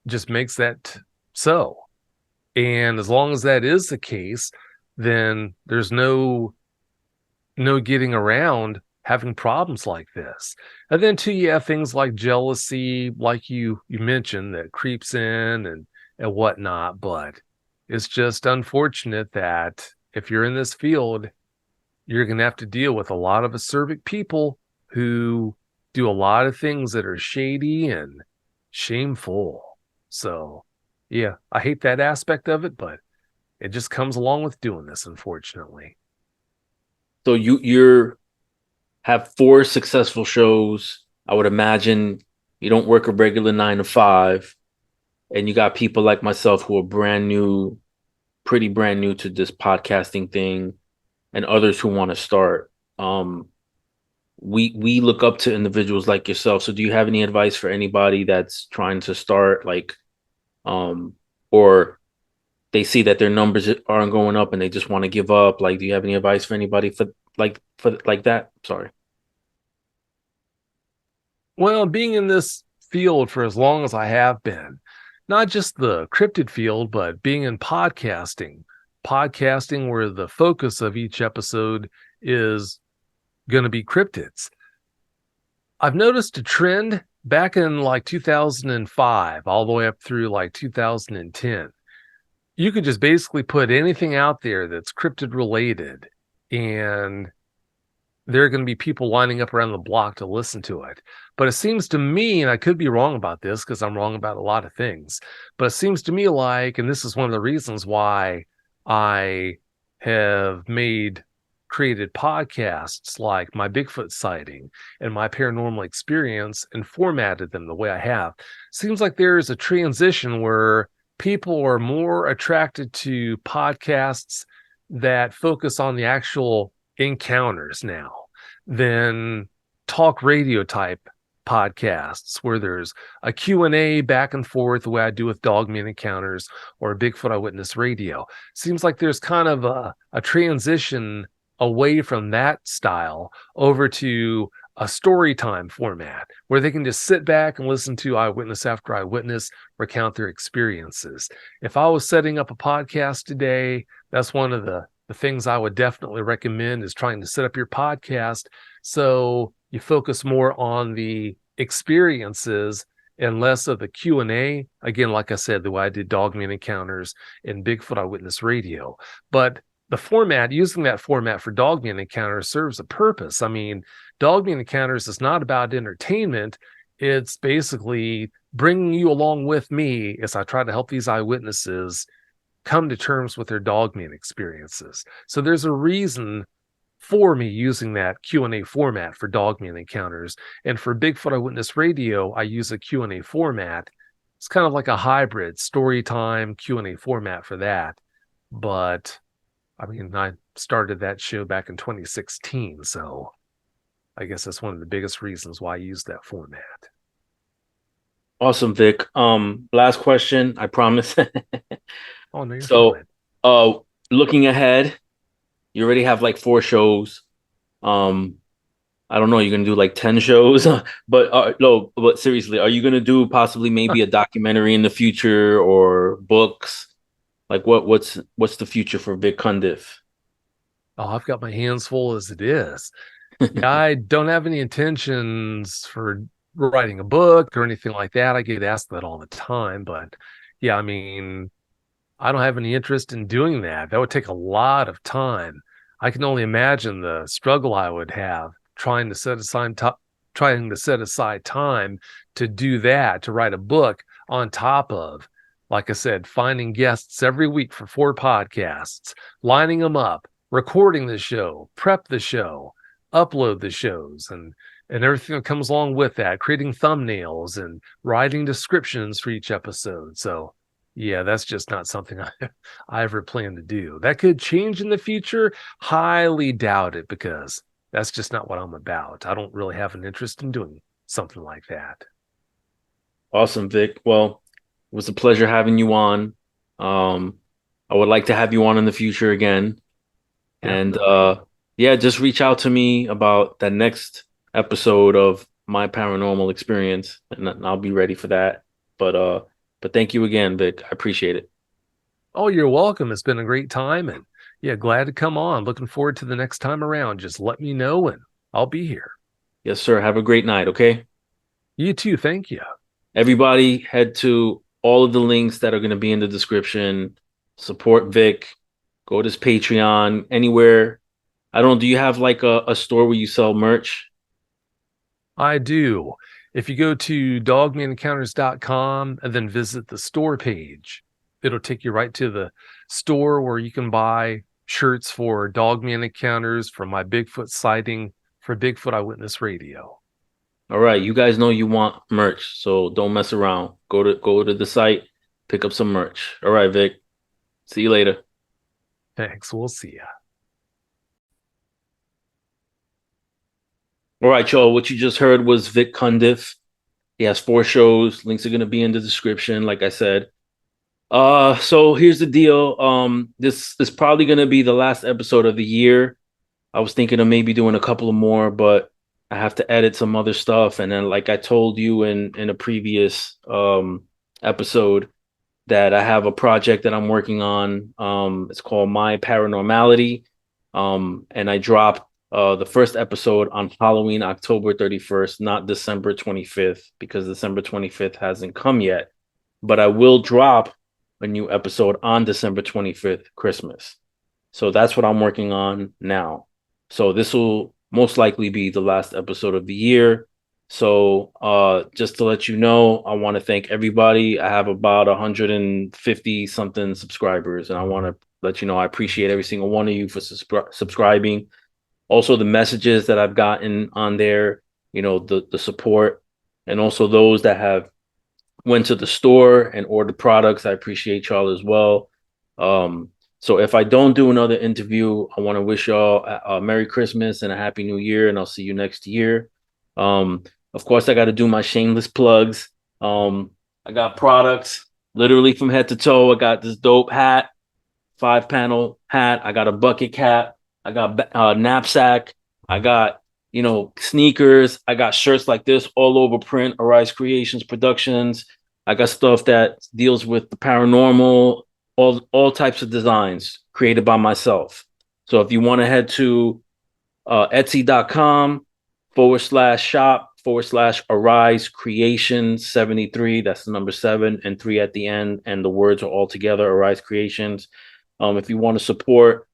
just makes that so. And as long as that is the case, then there's no getting around having problems like this. And then too, you have things like jealousy, like you mentioned, that creeps in and whatnot. But it's just unfortunate that if you're in this field, you're going to have to deal with a lot of acerbic people who do a lot of things that are shady and shameful. So, yeah, I hate that aspect of it, but it just comes along with doing this, unfortunately. So you're have 4 successful shows. I would imagine you don't work a regular 9 to 5, and you got people like myself who are pretty brand new to this podcasting thing, and others who want to start. We look up to individuals like yourself. So do you have any advice for anybody that's trying to start, or they see that their numbers aren't going up and they just want to give up? Like, do you have any advice for anybody for that? Sorry. Well, being in this field for as long as I have been, not just the cryptid field, but being in podcasting where the focus of each episode is going to be cryptids. I've noticed a trend back in 2005, all the way up through 2010. You could just basically put anything out there that's cryptid related, and there are going to be people lining up around the block to listen to it. But it seems to me, and I could be wrong about this because I'm wrong about a lot of things, but it seems to me and this is one of the reasons why I have created podcasts like my Bigfoot Sighting and my paranormal experience and formatted them the way I have. Seems like there is a transition where people are more attracted to podcasts that focus on the actual encounters now than talk radio type podcasts where there's a Q&A back and forth the way I do with Dogman encounters or Bigfoot Eyewitness Radio. Seems like there's kind of a transition away from that style over to a story time format where they can just sit back and listen to eyewitness after eyewitness recount their experiences. If I was setting up a podcast today, that's one of the things I would definitely recommend is trying to set up your podcast so you focus more on the experiences and less of the Q&A. Again, like I said, the way I did Dogman Encounters and Bigfoot Eyewitness Radio. But the format, using that format for Dogman Encounters serves a purpose. I mean, Dogman Encounters is not about entertainment. It's basically bringing you along with me as I try to help these eyewitnesses come to terms with their Dogman experiences. So there's a reason for me using that Q&A format for Dogman Encounters. And for Bigfoot Eyewitness Radio, I use a Q&A format. It's kind of like a hybrid story time Q&A format for that. But I mean, I started that show back in 2016, so I guess that's one of the biggest reasons why I use that format. Awesome, Vic. Last question, I promise. Oh, no, you're So, fine. looking ahead, you already have like 4 shows. I don't know, you're gonna do like 10 shows, but no, but seriously, are you gonna do possibly maybe a documentary in the future or books? Like what's the future for Vic Cundiff? Oh, I've got my hands full as it is. Yeah, I don't have any intentions for writing a book or anything like that. I get asked that all the time, but yeah, I mean, I don't have any interest in doing that. That would take a lot of time. I can only imagine the struggle I would have trying to set aside time to do that, to write a book on top of, like I said, finding guests every week for 4 podcasts, lining them up, recording the show, prep the show, upload the shows, and everything that comes along with that, creating thumbnails and writing descriptions for each episode. So yeah, that's just not something I ever plan to do. That could change in the future. Highly doubt it, because that's just not what I'm about. I don't really have an interest in doing something like that. Awesome, Vic. Well, it was a pleasure having you on. I would like to have you on in the future again. And Definitely. yeah, just reach out to me about that next episode of my paranormal experience, and I'll be ready for that. But thank you again, Vic. I appreciate it. Oh, you're welcome. It's been a great time, and yeah, glad to come on. Looking forward to the next time around. Just let me know and I'll be here. Yes, sir. Have a great night, okay? You too. Thank you. Everybody head to all of the links that are going to be in the description. Support Vic. Go to his Patreon, anywhere. I don't know, do you have like a store where you sell merch? I do. If you go to dogmanencounters.com and then visit the store page, it'll take you right to the store where you can buy shirts for Dogman Encounters, for my Bigfoot sighting, for Bigfoot Eyewitness Radio. All right, you guys know you want merch, so don't mess around. Go to the site, pick up some merch. All right, Vic. See you later. Thanks. We'll see ya. All right, y'all. What you just heard was Vic Cundiff. He has 4 shows. Links are gonna be in the description, like I said. So here's the deal. This is probably gonna be the last episode of the year. I was thinking of maybe doing a couple of more, but I have to edit some other stuff. And then, like I told you in a previous episode, that I have a project that I'm working on. It's called My Paranormality. And I dropped the first episode on Halloween, October 31st, not December 25th, because December 25th hasn't come yet. But I will drop a new episode on December 25th, Christmas. So that's what I'm working on now. So this will most likely be the last episode of the year. So just to let you know, I want to thank everybody. I have about 150 something subscribers, and I want to let you know I appreciate every single one of you for subscribing. Also, the messages that I've gotten on there, you know, the support, and also those that have went to the store and ordered products. I appreciate y'all as well. So if I don't do another interview, I want to wish y'all a Merry Christmas and a Happy New Year, and I'll see you next year. Of course, I got to do my shameless plugs. I got products literally from head to toe. I got this dope hat, 5-panel hat. I got a bucket cap. I got a knapsack. I got, you know, sneakers. I got shirts like this, all over print, Arise Creations Productions. I got stuff that deals with the paranormal, all types of designs created by myself. So if you want to head to Etsy.com, /shop/Arise Creations 73. That's the number 7 and 3 at the end. And the words are all together, Arise Creations. If you want to support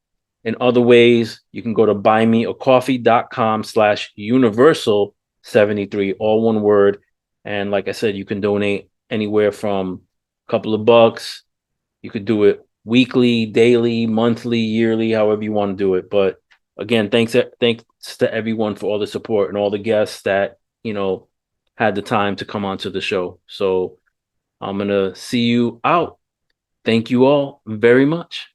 in other ways, you can go to buymeacoffee.com/universal73, all one word. And like I said, you can donate anywhere from a couple of bucks. You could do it weekly, daily, monthly, yearly, however you want to do it. But again, thanks to everyone for all the support and all the guests that, had the time to come onto the show. So I'm going to see you out. Thank you all very much.